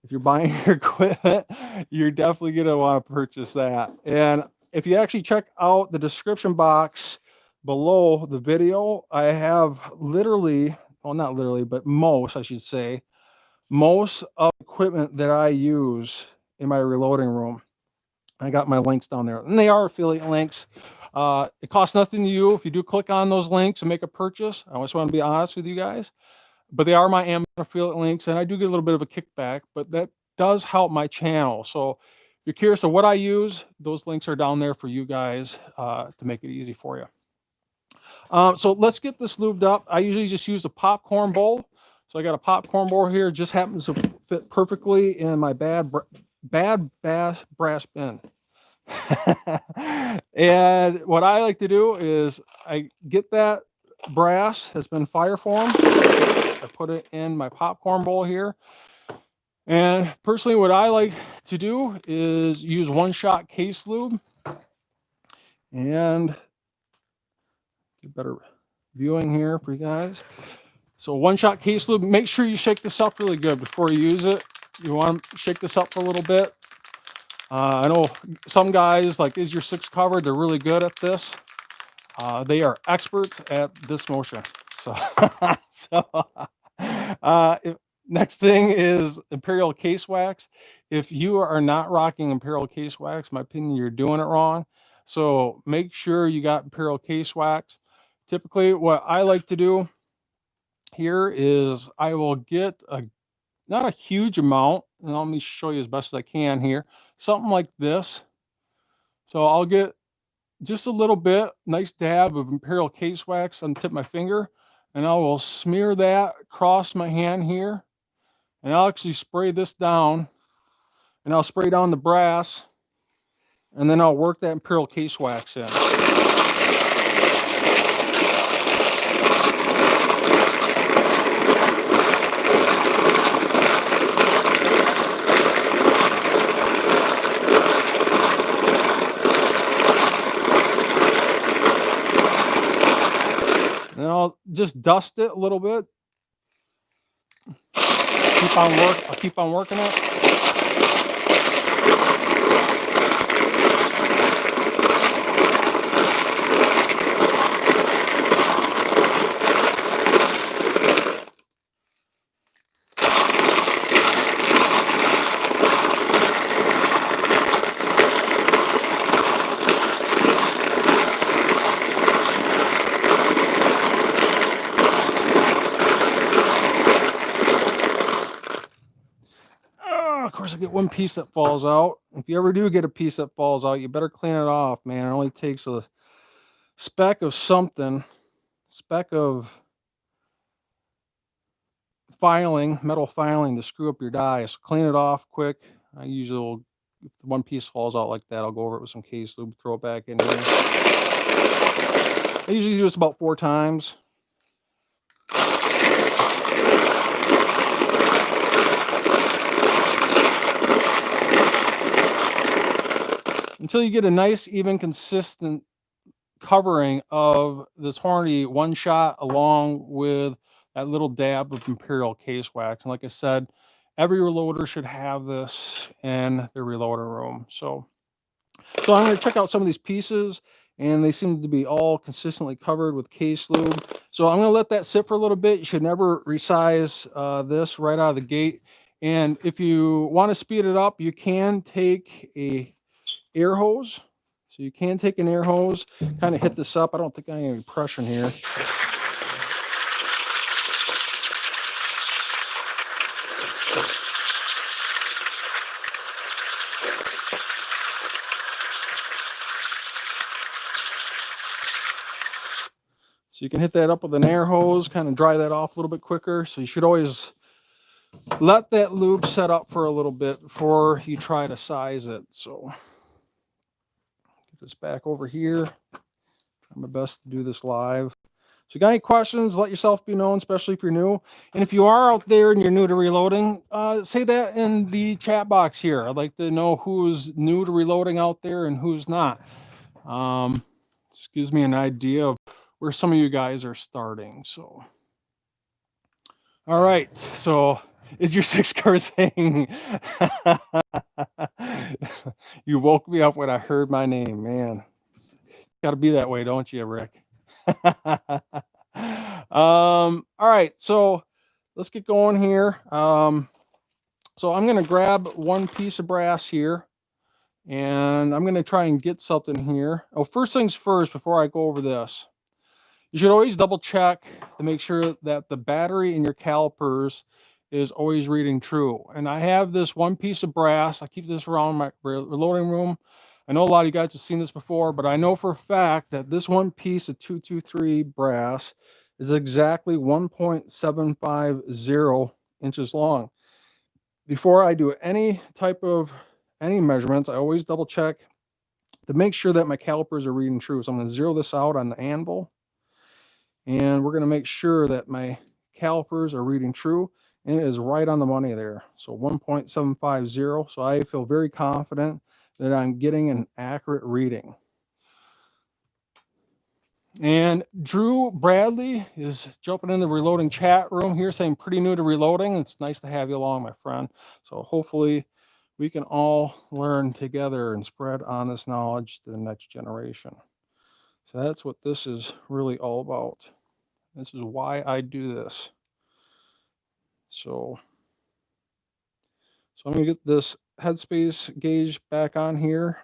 if you're buying your equipment, you're definitely going to want to purchase that. And if you actually check out the description box below the video, I have literally, well, not literally, but most, I should say, most of the equipment that I use in my reloading room. I got my links down there, and they are affiliate links. It costs nothing to you if you do click on those links and make a purchase. I just want to be honest with you guys, but they are my Amazon affiliate links, and I do get a little bit of a kickback, but that does help my channel. So if you're curious of what I use, those links are down there for you guys to make it easy for you. So let's get this lubed up. I usually just use a popcorn bowl. So I got a popcorn bowl here. It just happens to fit perfectly in my bad brass bin. And what I like to do is I get that brass that's been fire formed. I put it in my popcorn bowl here. And personally, what I like to do is use one-shot case lube. And get better viewing here for you guys. So one-shot case lube, make sure you shake this up really good before you use it. You want to shake this up for a little bit. I know some guys, like, is your 6 covered? They're really good at this. They are experts at this motion. So, next thing is Imperial Case Wax. If you are not rocking Imperial Case Wax, in my opinion, you're doing it wrong. So make sure you got Imperial Case Wax. Typically, what I like to do here is I will get not a huge amount, and let me show you as best as I can here. Something like this. So I'll get just a little bit, nice dab of Imperial Case Wax on the tip of my finger, and I will smear that across my hand here, and I'll actually spray this down, and I'll spray down the brass, and then I'll work that Imperial Case Wax in. And I'll just dust it a little bit. I'll keep on working it. Of course, I get one piece that falls out. If you ever do get a piece that falls out, you better clean it off, man. It only takes a speck of something, speck of filing, metal filing, to screw up your die. So clean it off quick. I usually will, if one piece falls out like that, I'll go over it with some case lube, throw it back in here. I usually do this about 4 times. Until you get a nice, even, consistent covering of this Hornady one shot along with that little dab of Imperial Case Wax. And like I said, every reloader should have this in their reloader room. So I'm going to check out some of these pieces, and they seem to be all consistently covered with case lube. So I'm going to let that sit for a little bit. You should never resize this right out of the gate. And if you want to speed it up, you can take a air hose. So you can take an air hose, kind of hit this up. I don't think I have any pressure in here. So you can hit that up with an air hose, kind of dry that off a little bit quicker. So you should always let that lube set up for a little bit before you try to size it. So get this back over here. Try my best to do this live. So you got any questions, let yourself be known, especially if you're new. And if you are out there and you're new to reloading, say that in the chat box here. I'd like to know who's new to reloading out there and who's not. This gives me an idea of where some of you guys are starting. So, all right. So, is your 6 car thing? You woke me up when I heard my name, man. Got to be that way, don't you, Rick? All right. So, let's get going here. So I'm going to grab one piece of brass here, and I'm going to try and get something here. Oh, first things first, before I go over this, you should always double check to make sure that the battery in your calipers is always reading true. And I have this one piece of brass. I keep this around my reloading room. I know a lot of you guys have seen this before, but I know for a fact that this one piece of 223 brass is exactly 1.750 inches long. Before I do any measurements, I always double check to make sure that my calipers are reading true. So I'm going to zero this out on the anvil, and we're going to make sure that my calipers are reading true, and it is right on the money there. So 1.750. So I feel very confident that I'm getting an accurate reading. And Drew Bradley is jumping in the reloading chat room here saying pretty new to reloading. It's nice to have you along, my friend. So hopefully we can all learn together and spread honest knowledge to the next generation. So that's what this is really all about. This is why I do this. So I'm gonna get this headspace gauge back on here.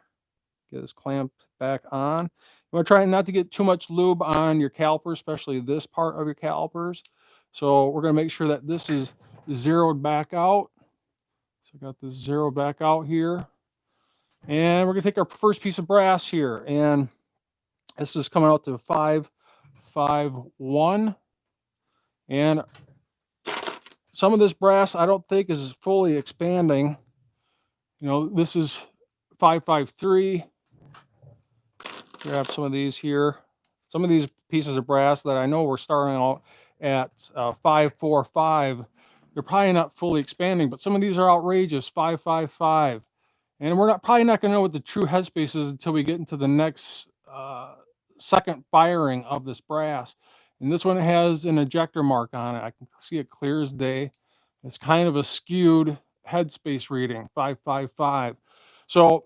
Get this clamp back on. You want to try not to get too much lube on your calipers, especially this part of your calipers. So we're going to make sure that this is zeroed back out. So I got this zero back out here. And we're going to take our first piece of brass here. And this is coming out to 551. And some of this brass I don't think is fully expanding. You know, this is 553. Grab some of these here. Some of these pieces of brass that I know we're starting out at 545, they're probably not fully expanding, but some of these are outrageous, 555. And we're probably not going to know what the true headspace is until we get into the next second firing of this brass. And this one has an ejector mark on it. I can see it clear as day. It's kind of a skewed headspace reading, 555. So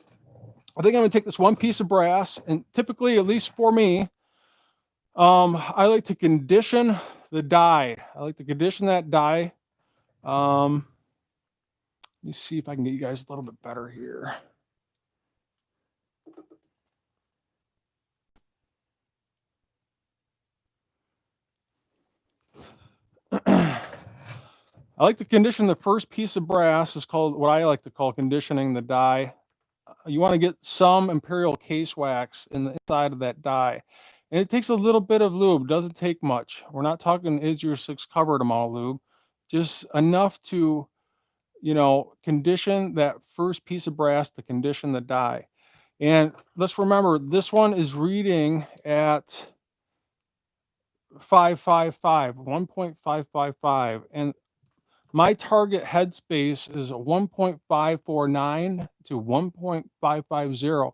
I think I'm going to take this one piece of brass, and typically, at least for me, I like to condition the die. I like to condition that die. Let me see if I can get you guys a little bit better here. I like to condition the first piece of brass. Is called what I like to call conditioning the die. You want to get some Imperial Case Wax in the inside of that die. And it takes a little bit of lube. Doesn't take much. We're not talking is your 6 covered amount of lube. Just enough to, you know, condition that first piece of brass to condition the die. And let's remember, this one is reading at 555, 1.555. And my target headspace is 1.549 to 1.550.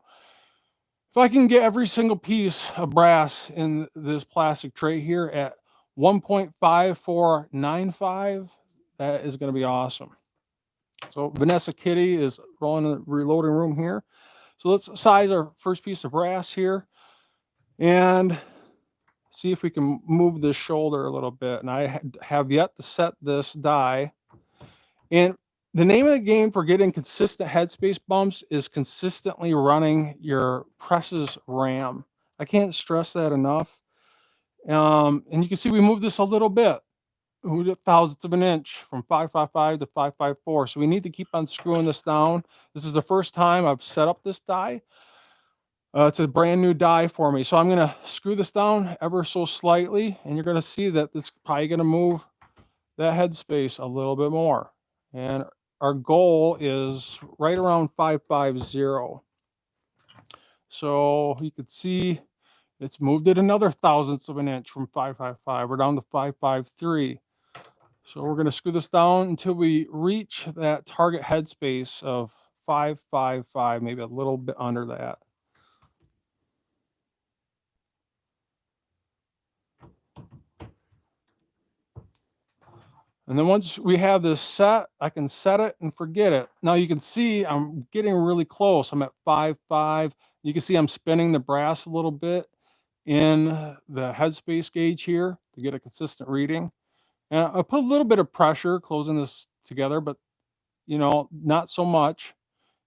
If I can get every single piece of brass in this plastic tray here at 1.5495, that is going to be awesome. So Vanessa Kitty is rolling in the reloading room here. So let's size our first piece of brass here and see if we can move this shoulder a little bit. And I have yet to set this die. And the name of the game for getting consistent headspace bumps is consistently running your presses RAM. I can't stress that enough. And you can see we moved this a little bit. Thousandths of an inch from 555 to 554. So we need to keep on screwing this down. This is the first time I've set up this die. It's a brand new die for me. So I'm going to screw this down ever so slightly, and you're going to see that this is probably going to move that headspace a little bit more. And our goal is right around 550. So you could see it's moved it another thousandths of an inch from 555. We're down to 553. So we're going to screw this down until we reach that target headspace of 555, maybe a little bit under that. And then once we have this set, I can set it and forget it. Now you can see I'm getting really close. I'm at 5.5. You can see I'm spinning the brass a little bit in the headspace gauge here to get a consistent reading. And I put a little bit of pressure closing this together, but you know, not so much.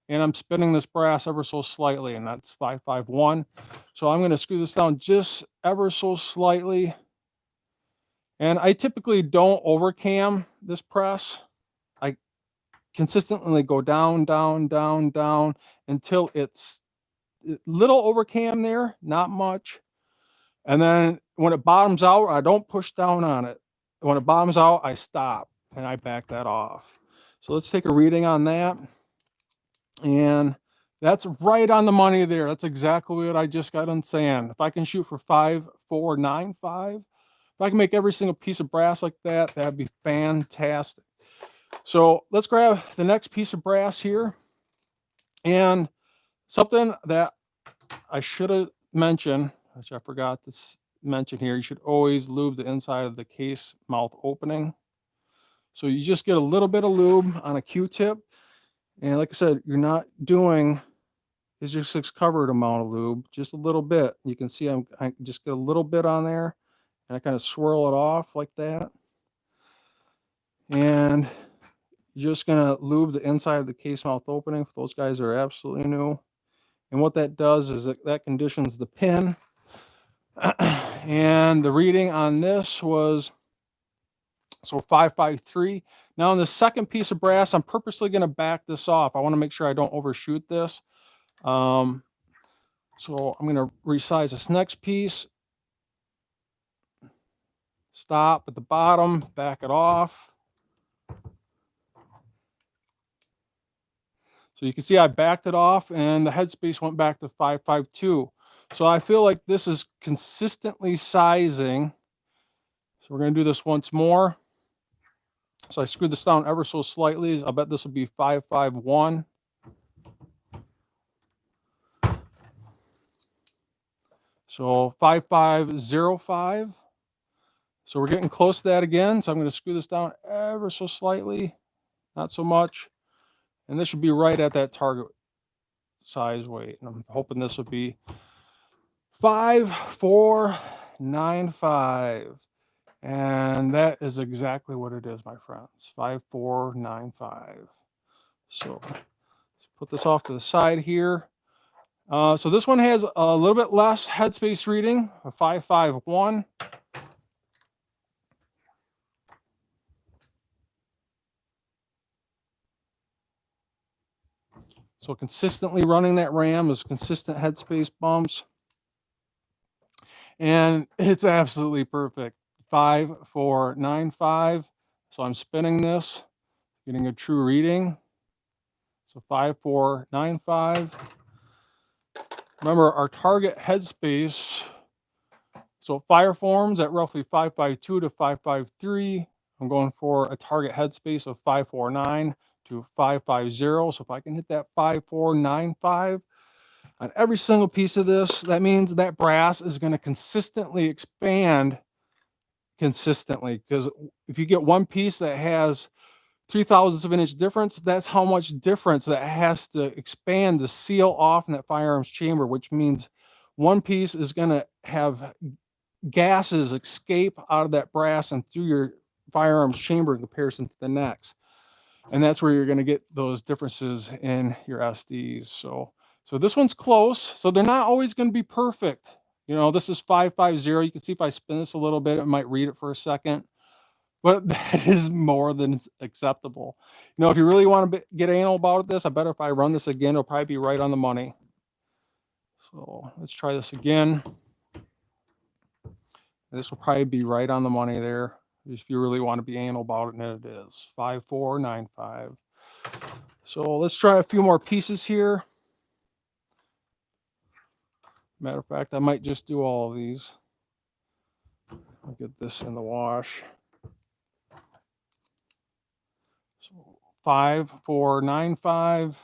And I'm spinning this brass ever so slightly, and that's 551. So I'm going to screw this down just ever so slightly. And I typically don't overcam this press. I consistently go down, down, down, down until it's a little overcam there, not much. And then when it bottoms out, I don't push down on it. When it bottoms out, I stop and I back that off. So let's take a reading on that. And that's right on the money there. That's exactly what I just got on saying. If I can shoot for 5.495, if I can make every single piece of brass like that, that'd be fantastic. So let's grab the next piece of brass here. And something that I should have mentioned, which I forgot mention here, you should always lube the inside of the case mouth opening. So you just get a little bit of lube on a Q-tip. And like I said, you're not doing is your 6 covered amount of lube, just a little bit. You can see I just get a little bit on there and I kind of swirl it off like that. And you're just gonna lube the inside of the case mouth opening. For those guys that are absolutely new. And what that does is that conditions the pin. And the reading on this was, so 553. Now on the second piece of brass, I'm purposely going to back this off. I want to make sure I don't overshoot this. So I'm going to resize this next piece. Stop at the bottom, back it off. So you can see I backed it off and the headspace went back to 552. So I feel like this is consistently sizing. So we're going to do this once more. So I screwed this down ever so slightly. I'll bet this will be 551. So 5505. So we're getting close to that again. So I'm going to screw this down ever so slightly, not so much. And this should be right at that target size weight. And I'm hoping this will be 5495. And that is exactly what it is, my friends. 5495. So let's put this off to the side here. So this one has a little bit less headspace reading, a 551. So consistently running that ram is consistent headspace bumps. And it's absolutely perfect. 5495. So I'm spinning this, getting a true reading. So 5495. Remember our target headspace. So fire forms at roughly 552 to 553. I'm going for a target headspace of 549 to 550. So if I can hit that 5495 on every single piece of this, that means that brass is going to consistently expand consistently. Because if you get one piece that has 0.003 of an inch difference, that's how much difference that has to expand to seal off in that firearms chamber, which means one piece is going to have gases escape out of that brass and through your firearms chamber in comparison to the next. And that's where you're going to get those differences in your SDs. So this one's close. So they're not always going to be perfect. You know, this is 550. You can see if I spin this a little bit, it might read it for a second. But that is more than acceptable. You know, if you really want to get anal about this, I bet if I run this again, it'll probably be right on the money. So let's try this again. This will probably be right on the money there. If you really want to be anal about it, and it is 5495. So let's try a few more pieces here. Matter of fact, I might just do all of these. I'll get this in the wash. So 5495.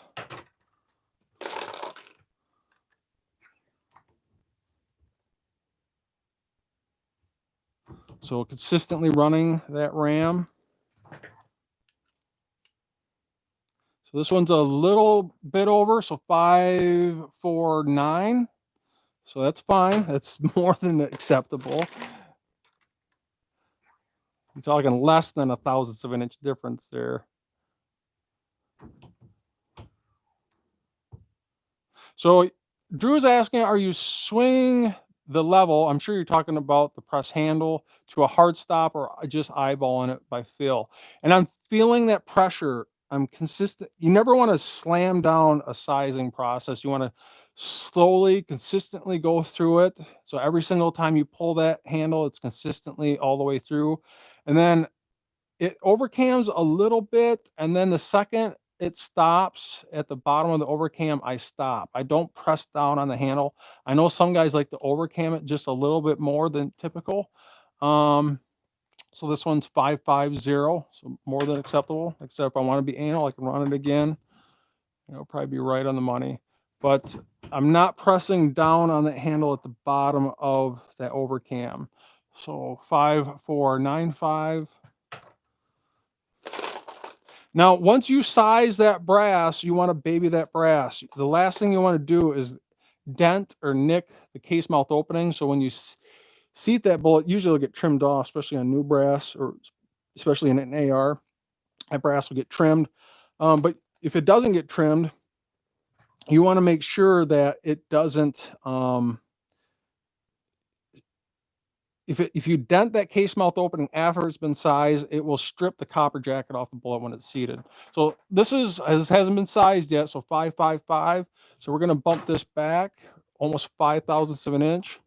So consistently running that ram. So this one's a little bit over, so 549. So that's fine. That's more than acceptable. You're talking less than 0.001 of an inch difference there. So Drew's asking, are you swinging the level? I'm sure you're talking about the press handle to a hard stop or just eyeballing it by feel. And I'm feeling that pressure. I'm consistent. You never want to slam down a sizing process. You want to slowly, consistently go through it. So every single time you pull that handle, it's consistently all the way through. And then it overcams a little bit. And then the second it stops at the bottom of the overcam, I stop. I don't press down on the handle. I know some guys like to overcam it just a little bit more than typical. So this one's 550, so more than acceptable. Except if I want to be anal, I can run it again. It'll probably be right on the money. but I'm not pressing down on that handle at the bottom of that overcam. So 5495. Now, once you size that brass, you want to baby that brass. The last thing you want to do is dent or nick the case mouth opening. So when you seat that bullet, usually it'll get trimmed off, especially on new brass, or especially in an AR. That brass will get trimmed. But if it doesn't get trimmed, you want to make sure that it doesn't, if you dent that case mouth opening after it's been sized, it will strip the copper jacket off the bullet when it's seated. So this hasn't been sized yet, so 555. So we're going to bump this back almost 5/1000 of an inch.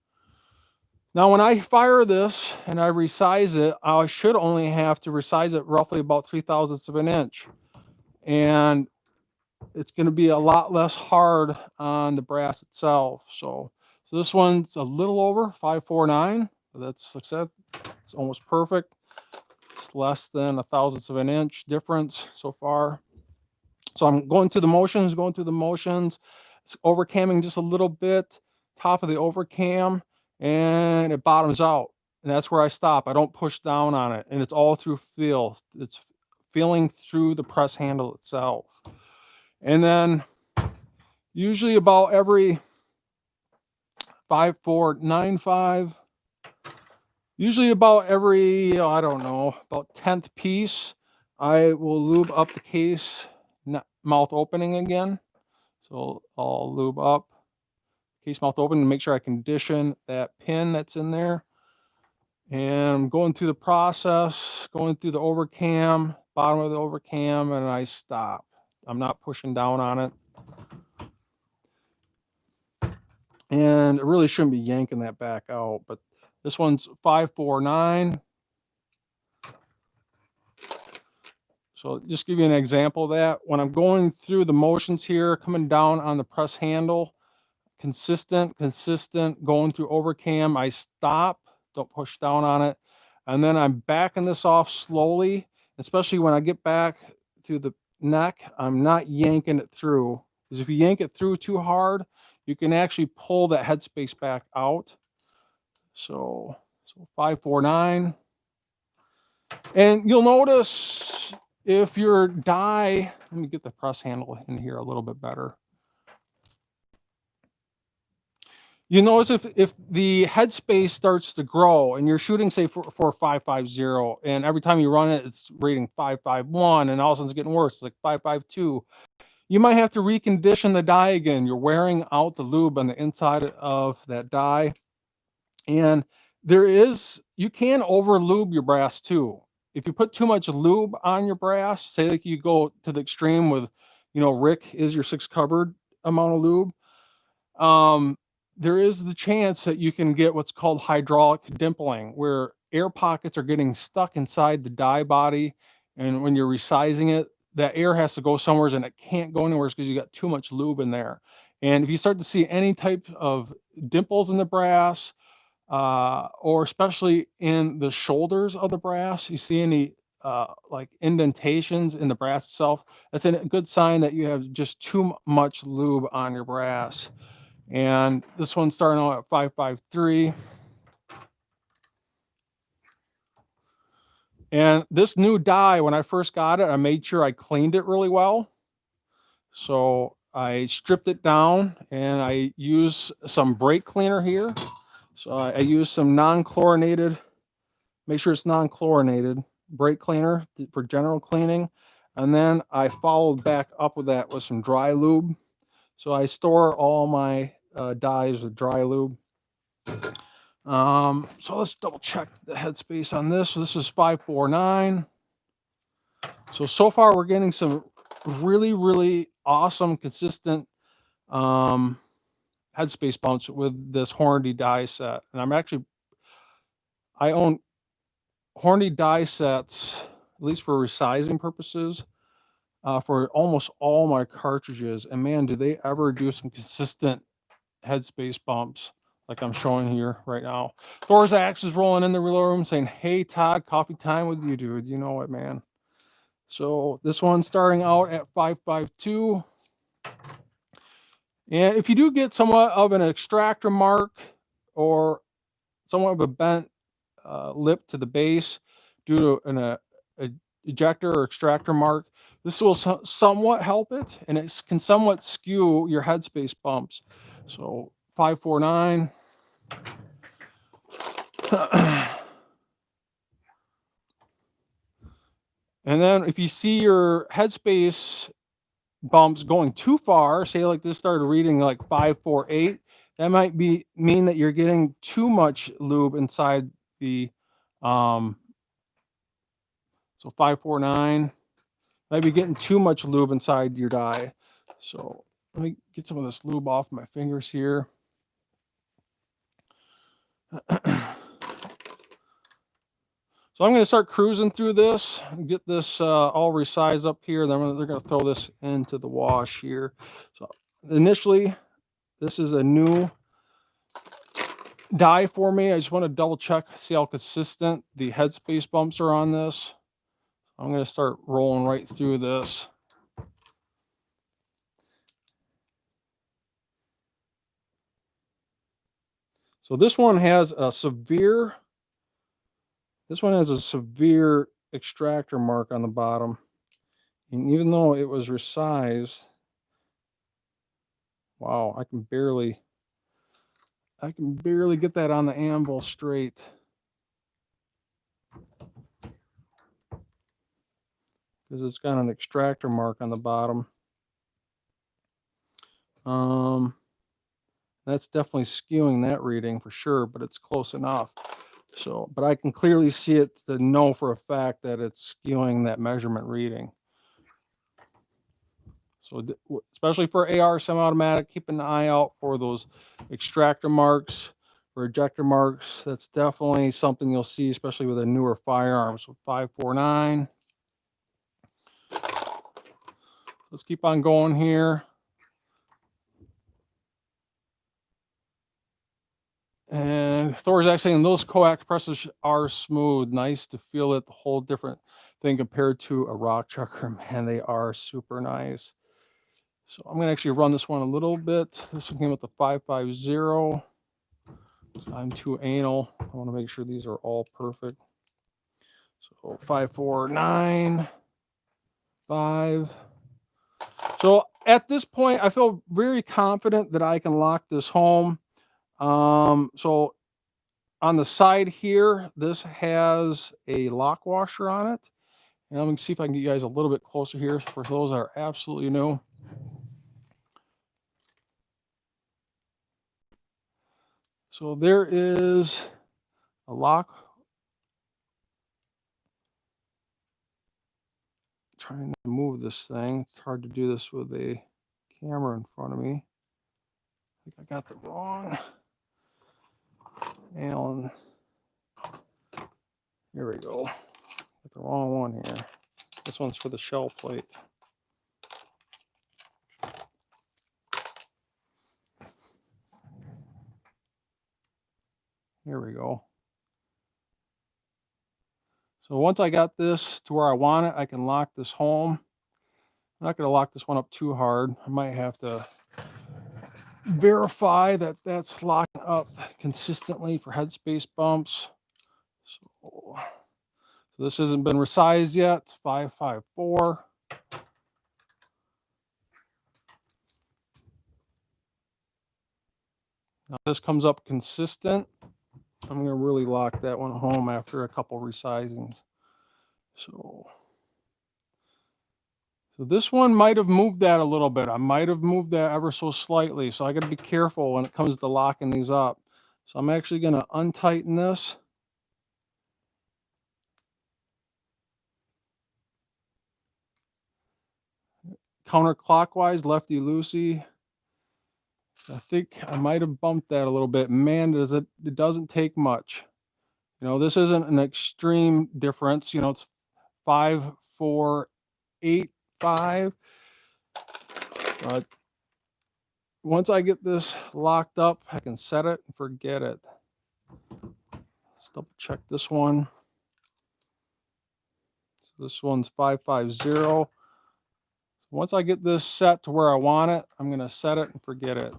Now, when I fire this and I resize it, I should only have to resize it roughly about 3/1000 of an inch. And it's going to be a lot less hard on the brass itself. So this one's a little over 549. That's like I said, it's almost perfect. It's less than 1/1000 of an inch difference so far. So I'm going through the motions, It's overcamming just a little bit, top of the overcam, and it bottoms out. And that's where I stop. I don't push down on it. And it's all through feel. It's feeling through the press handle itself. And then usually about every 5495, usually about every, I don't know, about 10th piece, I will lube up the case mouth opening again. So I'll lube up case mouth open and make sure I condition that pin that's in there. And I'm going through the process, going through the overcam, bottom of the overcam, and I stop. I'm not pushing down on it. And it really shouldn't be yanking that back out, but this one's 549. So just give you an example of that. When I'm going through the motions here, coming down on the press handle, consistent, going through overcam, I stop, don't push down on it. And then I'm backing this off slowly, especially when I get back through the neck, I'm not yanking it through. Because if you yank it through too hard, you can actually pull that headspace back out. So 549. And you'll notice if your die, let me get the press handle in here a little bit better. You notice if the headspace starts to grow and you're shooting, say, for 550, and every time you run it, it's rating 551, and all of a sudden it's getting worse. It's like 552. You might have to recondition the die again. You're wearing out the lube on the inside of that die. And you can over lube your brass too. If you put too much lube on your brass, say like you go to the extreme with, Rick is your 6 covered amount of lube. There is the chance that you can get what's called hydraulic dimpling, where air pockets are getting stuck inside the die body. And when you're resizing it, that air has to go somewhere and it can't go anywhere because you got too much lube in there. And if you start to see any type of dimples in the brass, or especially in the shoulders of the brass, you see any like indentations in the brass itself, that's a good sign that you have just too much lube on your brass. And this one's starting out at 553. And this new die, when I first got it, I made sure I cleaned it really well. So I stripped it down and I use some brake cleaner here. So I use some non-chlorinated, make sure it's non-chlorinated brake cleaner for general cleaning. And then I followed back up with that with some dry lube. So I store all my dies with dry lube. So let's double check the headspace on this. So this is 549. So far we're getting some really, really awesome, consistent headspace bumps with this Hornady die set. And I own Hornady die sets, at least for resizing purposes, for almost all my cartridges. And man, do they ever do some consistent headspace bumps like I'm showing here right now. Thor's Axe is rolling in the reload room saying, "Hey Todd, coffee time with you, dude. You know it, man." So this one's starting out at 552. And if you do get somewhat of an extractor mark or somewhat of a bent lip to the base due to a ejector or extractor mark, this will somewhat help it, and it can somewhat skew your headspace bumps. So 549. And then if you see your headspace bumps going too far, say like this started reading like 548, that might mean that you're getting too much lube inside the so 549 might be getting too much lube inside your die. So let me get some of this lube off my fingers here. So I'm going to start cruising through this, get this all resized up here. Then they're going to throw this into the wash here. So initially, this is a new die for me. I just want to double check, see how consistent the headspace bumps are on this. I'm going to start rolling right through this. So this one has a severe extractor mark on the bottom. And even though it was resized, wow, I can barely get that on the anvil straight. Because it's got an extractor mark on the bottom. That's definitely skewing that reading for sure, but it's close enough. So, but I can clearly see it to know for a fact that it's skewing that measurement reading. So, especially for AR semi-automatic, keep an eye out for those extractor marks or ejector marks. That's definitely something you'll see, especially with a newer firearm. So 549. Let's keep on going here. And Thor's actually saying those coax presses are smooth. Nice to feel it, the whole different thing compared to a rock chucker. Man, they are super nice. So I'm going to actually run this one a little bit. This one came with the 550. So I'm too anal. I want to make sure these are all perfect. So 549, 5. So at this point, I feel very confident that I can lock this home. So on the side here, this has a lock washer on it. And let me see if I can get you guys a little bit closer here for those that are absolutely new. So there is a lock. Trying to move this thing. It's hard to do this with a camera in front of me. I think I got the wrong Allen. Here we go. Got the wrong one here. This one's for the shell plate. Here we go. So once I got this to where I want it, I can lock this home. I'm not going to lock this one up too hard. I might have to verify that that's locking up consistently for headspace bumps. So this hasn't been resized yet. It's 554. Now this comes up consistent. I'm going to really lock that one home after a couple resizings. So this one might have moved that a little bit. I might have moved that ever so slightly. So I got to be careful when it comes to locking these up. So I'm actually going to untighten this. Counterclockwise, lefty loosey. I think I might have bumped that a little bit. Man, it doesn't take much. You know, this isn't an extreme difference. You know, it's 5, 4, 8, 5. But once I get this locked up, I can set it and forget it. Let's double check this one. So this one's 550. Once I get this set to where I want it, I'm going to set it and forget it.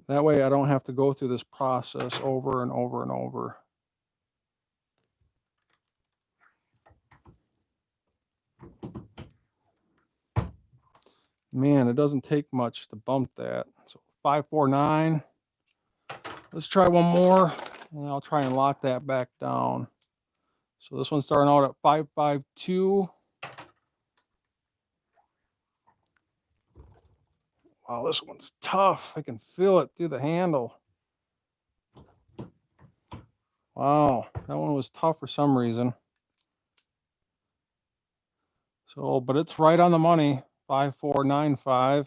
That way I don't have to go through this process over and over and over. Man, it doesn't take much to bump that. So 549. Let's try one more, and I'll try and lock that back down. So this one's starting out at 552. Wow, this one's tough. I can feel it through the handle. Wow, that one was tough for some reason. So, but it's right on the money, 5495.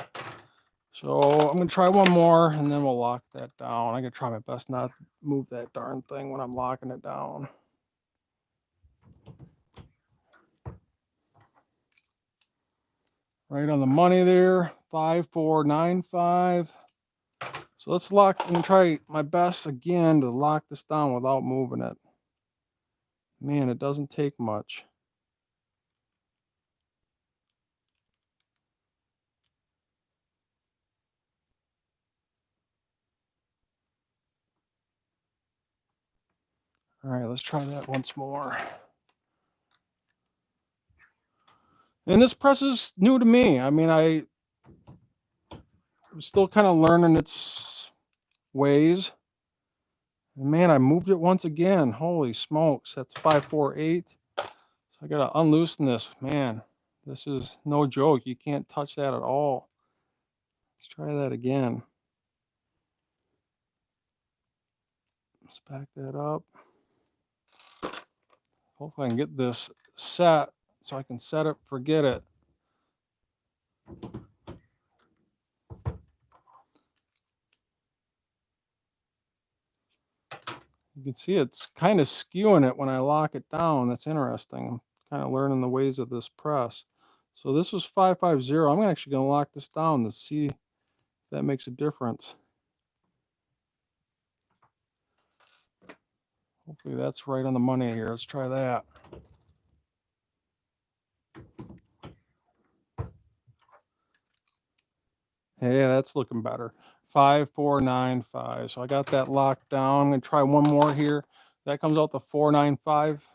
So I'm gonna try one more and then we'll lock that down. I'm gonna try my best not to move that darn thing when I'm locking it down. Right on the money there, 5495. So let's lock, I'm gonna try my best again to lock this down without moving it. Man, it doesn't take much. All right, let's try that once more. And this press is new to me. I mean, I'm still kind of learning its ways. And man, I moved it once again. Holy smokes, that's 548. So I gotta unloosen this. Man, this is no joke. You can't touch that at all. Let's try that again. Let's back that up. Hopefully I can get this set so I can set it, forget it. You can see it's kind of skewing it when I lock it down. That's interesting. I'm kind of learning the ways of this press. So this was 550. I'm actually going to lock this down to see if that makes a difference. Hopefully that's right on the money here. Let's try that. Hey, that's looking better. 5495. So I got that locked down. I'm going to try one more here. That comes out to 495.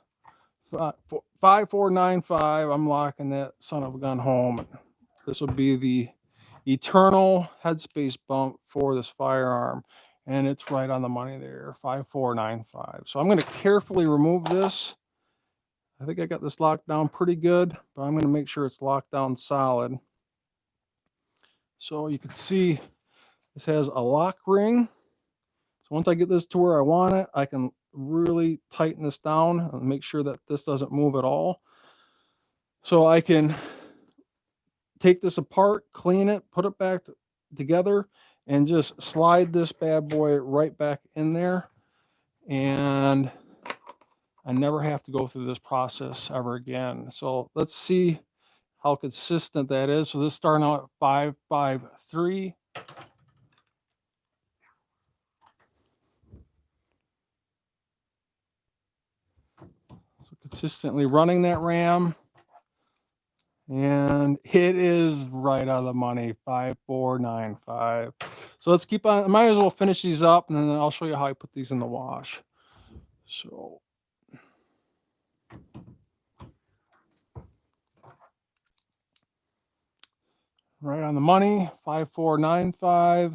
5495. I'm locking that son of a gun home. This will be the eternal headspace bump for this firearm. And it's right on the money there, 5495. So I'm going to carefully remove this. I think I got this locked down pretty good, but I'm going to make sure it's locked down solid. So you can see this has a lock ring. So once I get this to where I want it, I can really tighten this down and make sure that this doesn't move at all. So I can take this apart, clean it, put it back together, and just slide this bad boy right back in there. And I never have to go through this process ever again. So let's see how consistent that is. So this starting out at 553. So consistently running that ram. And it is right on the money, 5495. So let's keep on. I might as well finish these up, and then I'll show you how I put these in the wash. So right on the money, 5495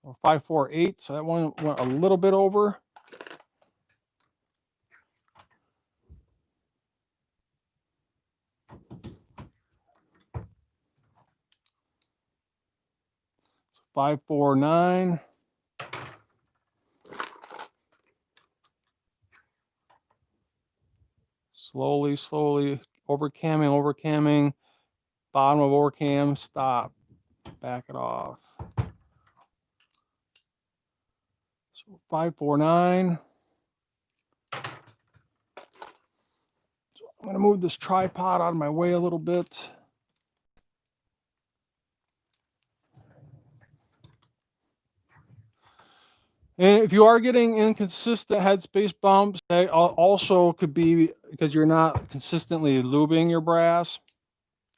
or 548. So that one went a little bit over. So 549. Slowly, slowly overcamming, bottom of overcam, stop, back it off. So 549. So I'm going to move this tripod out of my way a little bit. And if you are getting inconsistent headspace bumps, they also could be because you're not consistently lubing your brass.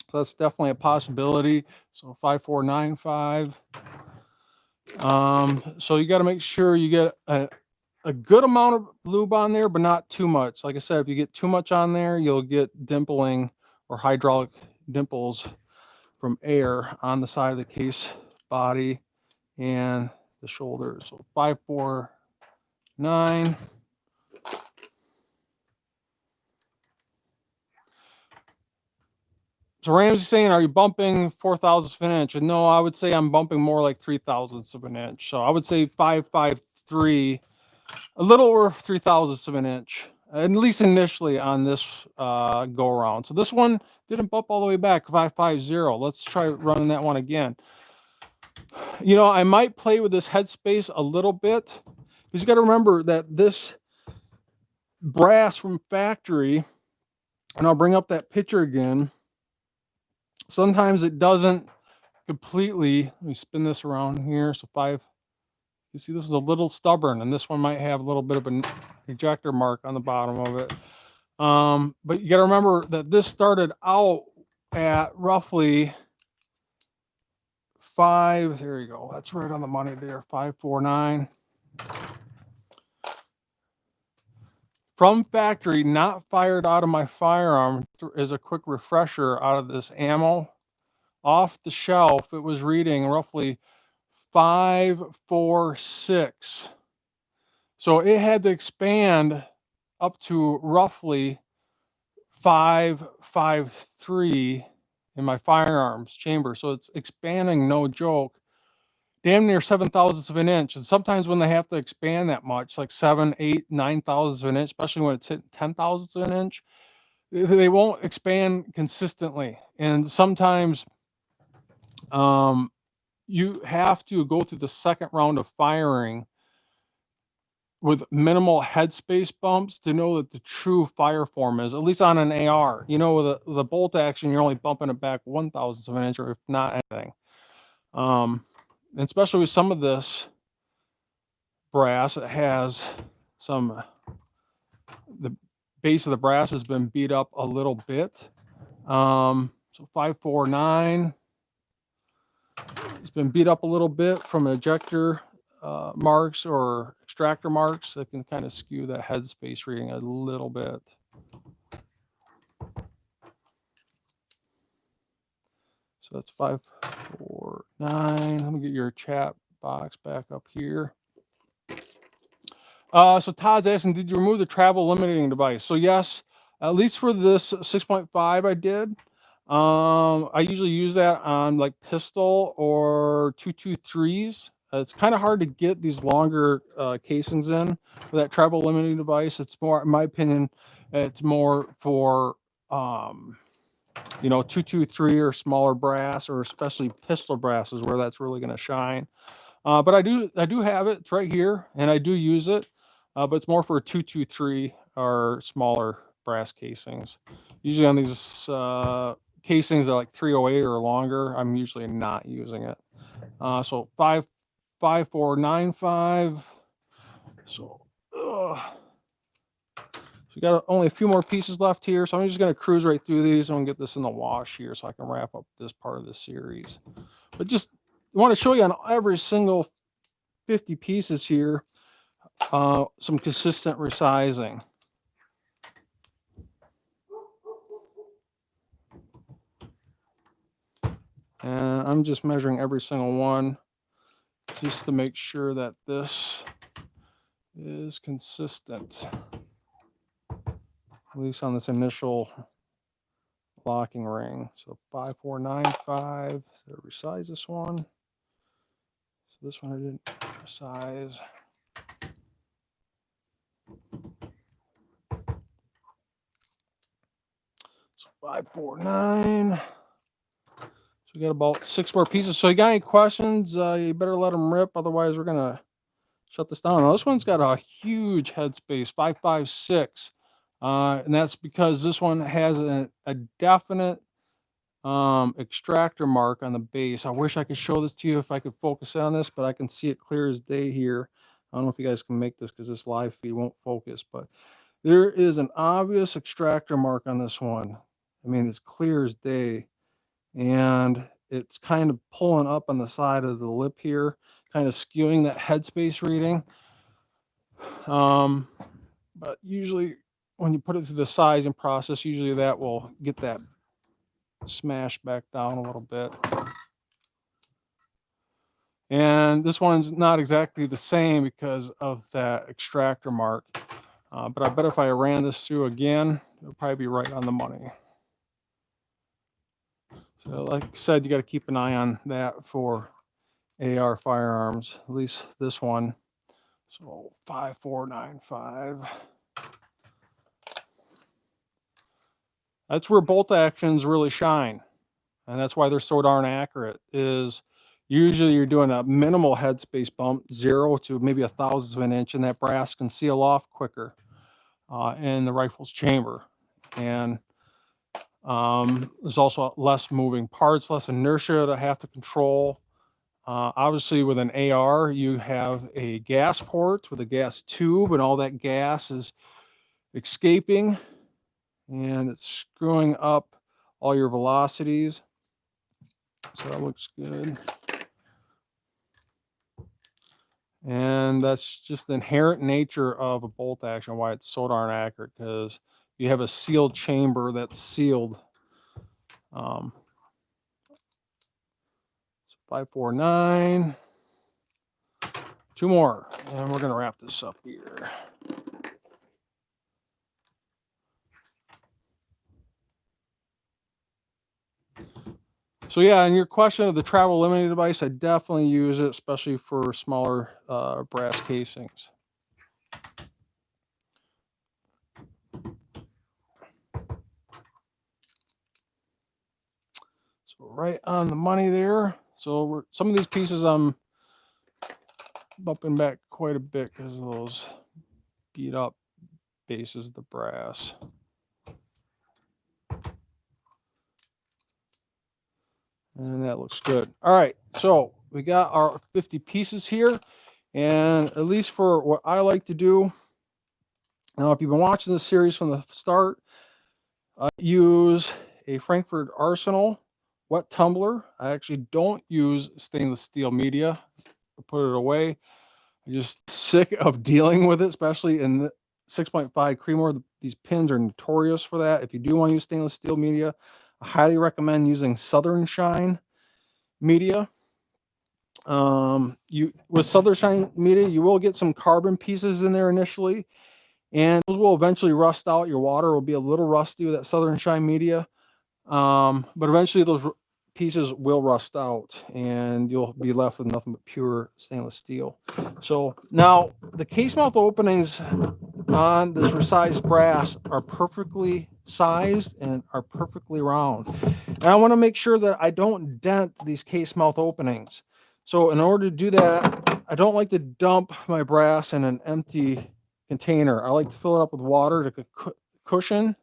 So that's definitely a possibility. So 5495. So you got to make sure you get a good amount of lube on there, but not too much. Like I said, if you get too much on there, you'll get dimpling or hydraulic dimples from air on the side of the case body and the shoulder. So 549. So Ramsey's saying, are you bumping 4/1000ths of an inch? And no, I would say I'm bumping more like 3/1000ths of an inch. So I would say 553, a little over 3/1000ths of an inch, at least initially on this go around. So this one didn't bump all the way back, 550. Let's try running that one again. You know, I might play with this headspace a little bit, because you got to remember that this brass from factory, and I'll bring up that picture again, sometimes it doesn't completely. Let me spin this around here. So 5, you see this is a little stubborn, and this one might have a little bit of an ejector mark on the bottom of it. But you got to remember that this started out at roughly 5, there you go, that's right on the money there, 549. From factory, not fired out of my firearm. As a quick refresher, out of this ammo off the shelf, it was reading roughly 546. So it had to expand up to roughly 553 in my firearms chamber. So it's expanding, no joke, damn near 7/1000ths of an inch. And sometimes when they have to expand that much, like 7, 8, 9/1000ths of an inch, especially when it's hit 10/1000ths of an inch, they won't expand consistently. And sometimes you have to go through the second round of firing with minimal headspace bumps to know that the true fire form is, at least on an AR. You know, with the bolt action, you're only bumping it back 1/1000th of an inch, or if not anything. And especially with some of this brass, it has some, the base of the brass has been beat up a little bit. So 549, it's been beat up a little bit from ejector marks or extractor marks that can kind of skew that headspace reading a little bit. So that's 549. Let me get your chat box back up here. So Todd's asking, did you remove the travel limiting device? So yes, at least for this 6.5 I did. I usually use that on like pistol or 223s. It's kind of hard to get these longer casings in with that travel limiting device. It's more, in my opinion, it's more for you know, 223 or smaller brass, or especially pistol brass is where that's really going to shine. But I do have it. It's right here, and I do use it. But it's more for 223 or smaller brass casings. Usually on these casings that are like 308 or longer, I'm usually not using it. So 55495. So we got only a few more pieces left here, so I'm just going to cruise right through these and get this in the wash here so I can wrap up this part of the series. But just want to show you on every single 50 pieces here some consistent resizing. And I'm just measuring every single one just to make sure that this is consistent, at least on this initial locking ring. So 5495, so resize this one. So this one I didn't resize. So 549. So we got about 6 more pieces. So you got any questions? You better let them rip. Otherwise, we're gonna shut this down. Now, this one's got a huge headspace, 556. And that's because this one has a definite extractor mark on the base. I wish I could show this to you if I could focus on this, but I can see it clear as day here. I don't know if you guys can make this because this live feed won't focus, but there is an obvious extractor mark on this one. I mean, it's clear as day, and it's kind of pulling up on the side of the lip here, kind of skewing that headspace reading. But usually when you put it through the sizing process, usually that will get that smashed back down a little bit. And this one's not exactly the same because of that extractor mark. But I bet if I ran this through again, it'll probably be right on the money. So like I said, you got to keep an eye on that for AR firearms, at least this one. So 5495. That's where bolt actions really shine. And that's why they're so darn accurate, is usually you're doing a minimal headspace bump, 0 to maybe 1/1000th of an inch, and that brass can seal off quicker in the rifle's chamber. And there's also less moving parts, less inertia to have to control. Obviously, with an AR, you have a gas port with a gas tube, and all that gas is escaping, and it's screwing up all your velocities. So that looks good. And that's just the inherent nature of a bolt action, why it's so darn accurate, because you have a sealed chamber that's sealed. 549. 2 more, and we're going to wrap this up here. So yeah, and your question of the travel limiting device, I definitely use it, especially for smaller brass casings. So right on the money there. So some of these pieces I'm bumping back quite a bit because of those beat up bases of the brass. And that looks good. All right, so we got our 50 pieces here. And at least for what I like to do, now if you've been watching this series from the start, I use a Frankfurt Arsenal wet tumbler. I actually don't use stainless steel media. I put it away. I'm just sick of dealing with it, especially in the 6.5 Creedmoor. These pins are notorious for that. If you do want to use stainless steel media, I highly recommend using Southern Shine media. With Southern Shine media, you will get some carbon pieces in there initially, and those will eventually rust out. Your water will be a little rusty with that Southern Shine media, but eventually those pieces will rust out, and you'll be left with nothing but pure stainless steel. So now the case mouth openings on this Resize brass are perfectly sized and are perfectly round. And I want to make sure that I don't dent these case mouth openings. So in order to do that, I don't like to dump my brass in an empty container. I like to fill it up with water to cushion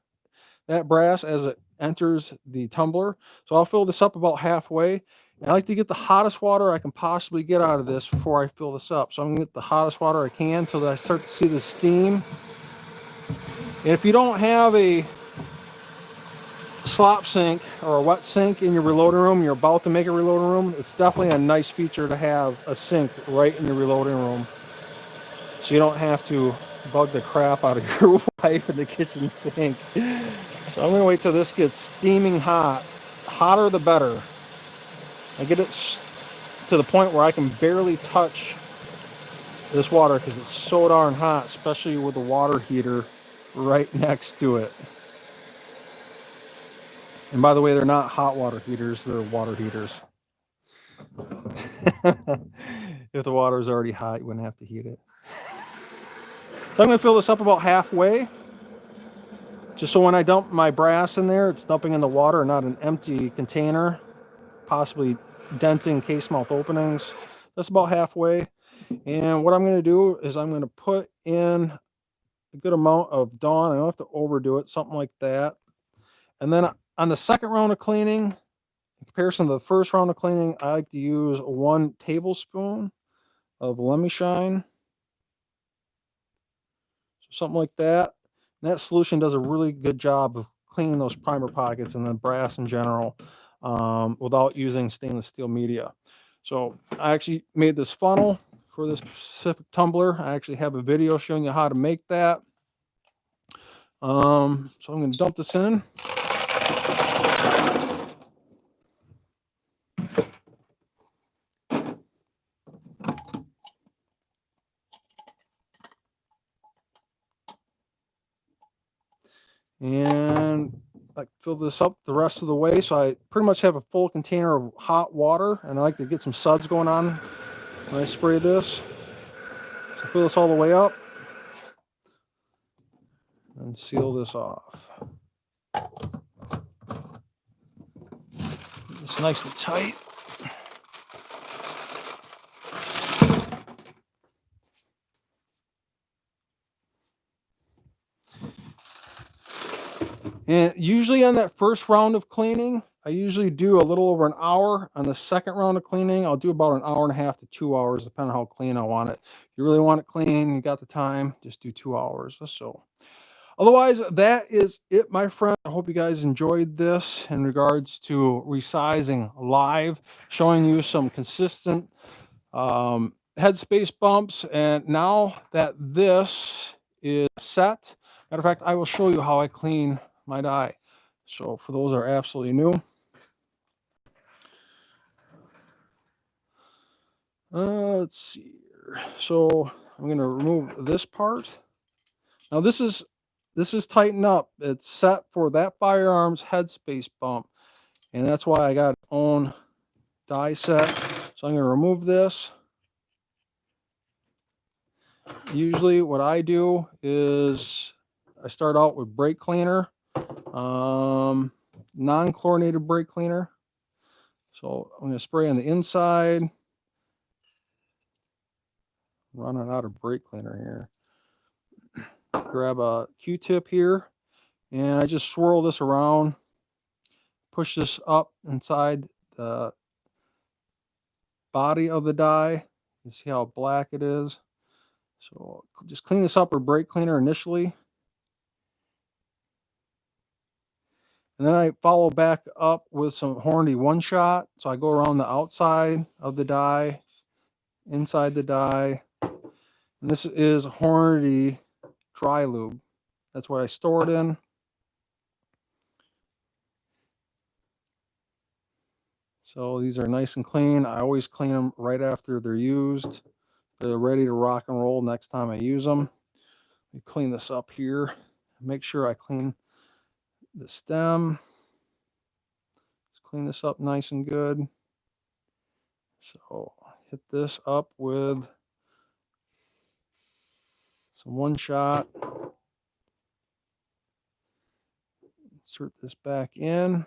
that brass as it enters the tumbler. So I'll fill this up about halfway. And I like to get the hottest water I can possibly get out of this before I fill this up. So I'm going to get the hottest water I can until I start to see the steam. And if you don't have a slop sink or a wet sink in your reloading room, you're about to make a reloading room, it's definitely a nice feature to have a sink right in your reloading room, so you don't have to bug the crap out of your wife in the kitchen sink. So I'm gonna wait till this gets steaming hot. Hotter the better. I get it to the point where I can barely touch this water because it's so darn hot, especially with the water heater right next to it. And by the way, they're not hot water heaters, they're water heaters. If the water is already hot, you wouldn't have to heat it. So I'm going to fill this up about halfway, just so when I dump my brass in there, it's dumping in the water, not an empty container, possibly denting case mouth openings. That's about halfway. And what I'm going to do is I'm going to put in a good amount of Dawn. I don't have to overdo it, something like that. And then on the second round of cleaning, in comparison to the first round of cleaning, I like to use 1 tablespoon of Lemmy Shine. something like that. And that solution does a really good job of cleaning those primer pockets and the brass in general without using stainless steel media. So I actually made this funnel for this specific tumbler. I actually have a video showing you how to make that. So I'm going to dump this in. And I fill this up the rest of the way. So I pretty much have a full container of hot water, and I like to get some suds going on when I spray this. So fill this all the way up and seal this off. It's nice and tight. And usually on that first round of cleaning, I usually do a little over an hour. On the second round of cleaning, I'll do about an hour and a half to 2 hours, depending on how clean I want it. If you really want it clean, you got the time, just do 2 hours or so. Otherwise, that is it, my friend. I hope you guys enjoyed this in regards to resizing live, showing you some consistent headspace bumps. And now that this is set, matter of fact, I will show you how I clean my die. So for those that are absolutely new, let's see here. So I'm going to remove this part. Now this is tightened up. It's set for that firearm's headspace bump, and that's why I got its own die set. So I'm going to remove this. Usually what I do is I start out with brake cleaner, non-chlorinated brake cleaner. So I'm going to spray on the inside. Running out of brake cleaner here. Grab a Q-tip here, and I just swirl this around, push this up inside the body of the die. You see how black it is. So just clean this up with brake cleaner initially. And then I follow back up with some Hornady one-shot. So I go around the outside of the die, inside the die. And this is Hornady dry lube. That's what I store it in. So these are nice and clean. I always clean them right after they're used. They're ready to rock and roll next time I use them. Let me clean this up here. Make sure I clean the stem. Let's clean this up nice and good. So hit this up with some one-shot. Insert this back in.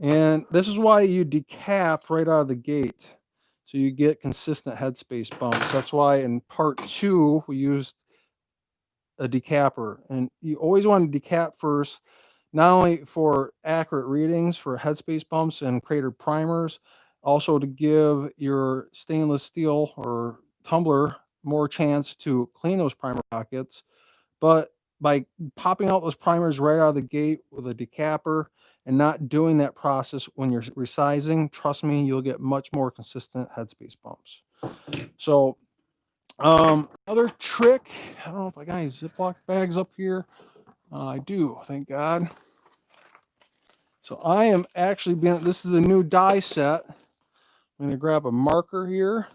And this is why you decap right out of the gate, so you get consistent headspace bumps. That's why in part 2 we used a decapper, and you always want to decap first, not only for accurate readings for headspace bumps and cratered primers, also to give your stainless steel or tumbler more chance to clean those primer pockets. But by popping out those primers right out of the gate with a decapper and not doing that process when you're resizing, trust me, you'll get much more consistent headspace bumps. So other trick, I don't know if I got any Ziploc bags up here. I do, thank God. So I am actually this is a new die set. I'm going to grab a marker here,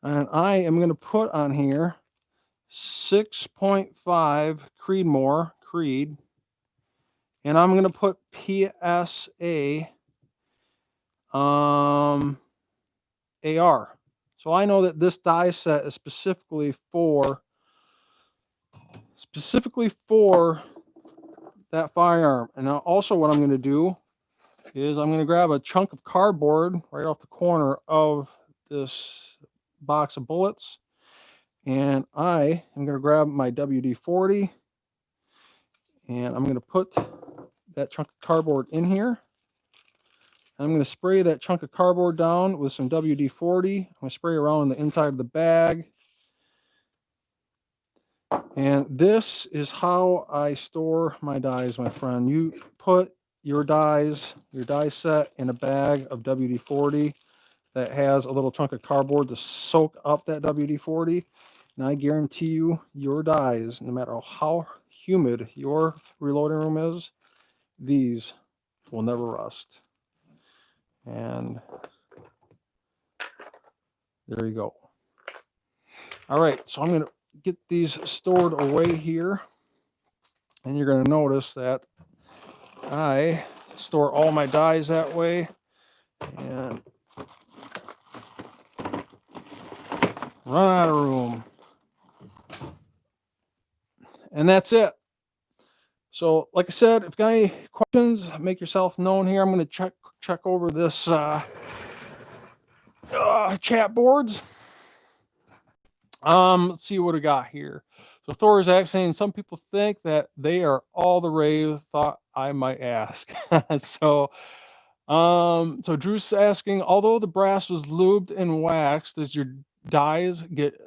and I am going to put on here 6.5 Creedmoor, Creed, and I'm going to put PSA AR. So I know that this die set is specifically for that firearm. And now also what I'm going to do is I'm going to grab a chunk of cardboard right off the corner of this box of bullets, and I am going to grab my WD-40, and I'm going to put that chunk of cardboard in here. And I'm going to spray that chunk of cardboard down with some WD-40. I'm going to spray around the inside of the bag. And this is how I store my dyes, my friend. You put your dye set in a bag of WD-40 that has a little chunk of cardboard to soak up that WD-40. And I guarantee you, your dyes, no matter how humid your reloading room is, these will never rust. And there you go. All right, so I'm going to get these stored away here. And you're going to notice that I store all my dyes that way. And run out of room. And that's it. So, like I said, if you've got any questions, make yourself known here. I'm going to check over this chat boards. Let's see what we got here. So Thor is actually saying some people think that they are all the rave. Thought I might ask. So Drew's asking, although the brass was lubed and waxed, does your dyes get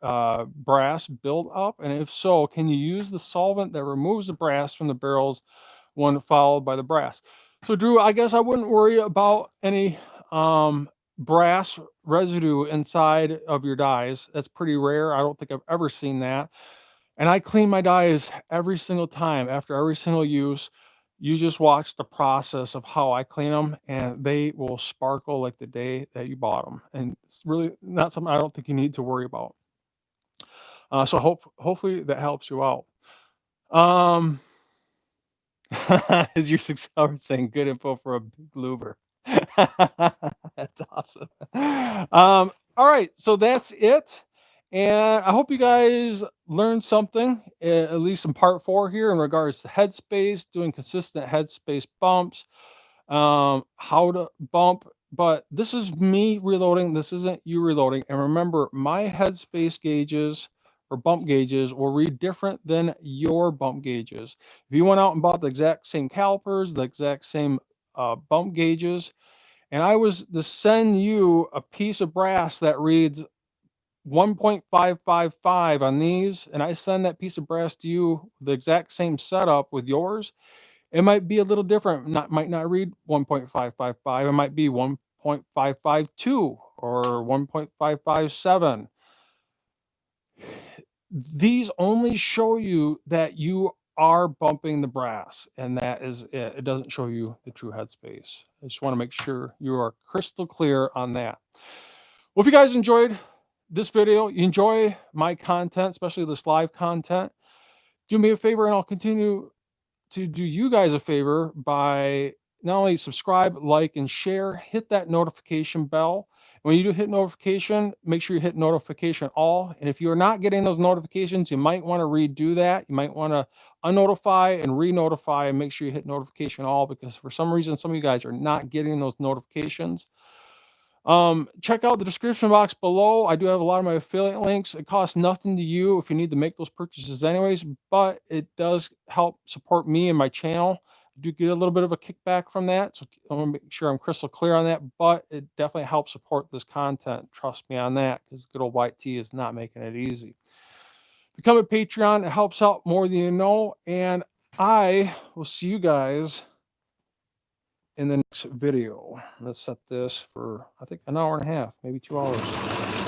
brass build up? And if so, can you use the solvent that removes the brass from the barrels when followed by the brass? So Drew, I guess I wouldn't worry about any brass residue inside of your dyes. That's pretty rare. I don't think I've ever seen that. And I clean my dyes every single time after every single use. You just watch the process of how I clean them, and they will sparkle like the day that you bought them. And it's really not something I don't think you need to worry about. So hopefully that helps you out. As you're saying, good info for a big luber. That's awesome. All right, so that's it. And I hope you guys learned something, at least in part 4 here, in regards to headspace, doing consistent headspace bumps, how to bump. But this is me reloading. This isn't you reloading. And remember, my headspace gauges or bump gauges will read different than your bump gauges. If you went out and bought the exact same calipers, the exact same bump gauges, and I was to send you a piece of brass that reads 1.555 on these, and I send that piece of brass to you, the exact same setup with yours, it might be a little different. Might not read 1.555. It might be 1.552 or 1.557. These only show you that you are bumping the brass, and that is it. It doesn't show you the true headspace. I just want to make sure you are crystal clear on that. Well, if you guys enjoyed this video, you enjoy my content, especially this live content, do me a favor and I'll continue to do you guys a favor by not only subscribe, like, and share, hit that notification bell. When you do hit notification, make sure you hit notification all. And if you're not getting those notifications, you might want to redo that. You might want to unnotify and re-notify and make sure you hit notification all, because for some reason, some of you guys are not getting those notifications. Check out the description box below. I do have a lot of my affiliate links. It costs nothing to you if you need to make those purchases anyways, but it does help support me and my channel. I do get a little bit of a kickback from that, so I want to make sure I'm crystal clear on that, but it definitely helps support this content. Trust me on that, because good old White Tea is not making it easy. Become a Patreon. It helps out more than you know, and I will see you guys in the next video. Let's set this for, I think, an hour and a half, maybe 2 hours.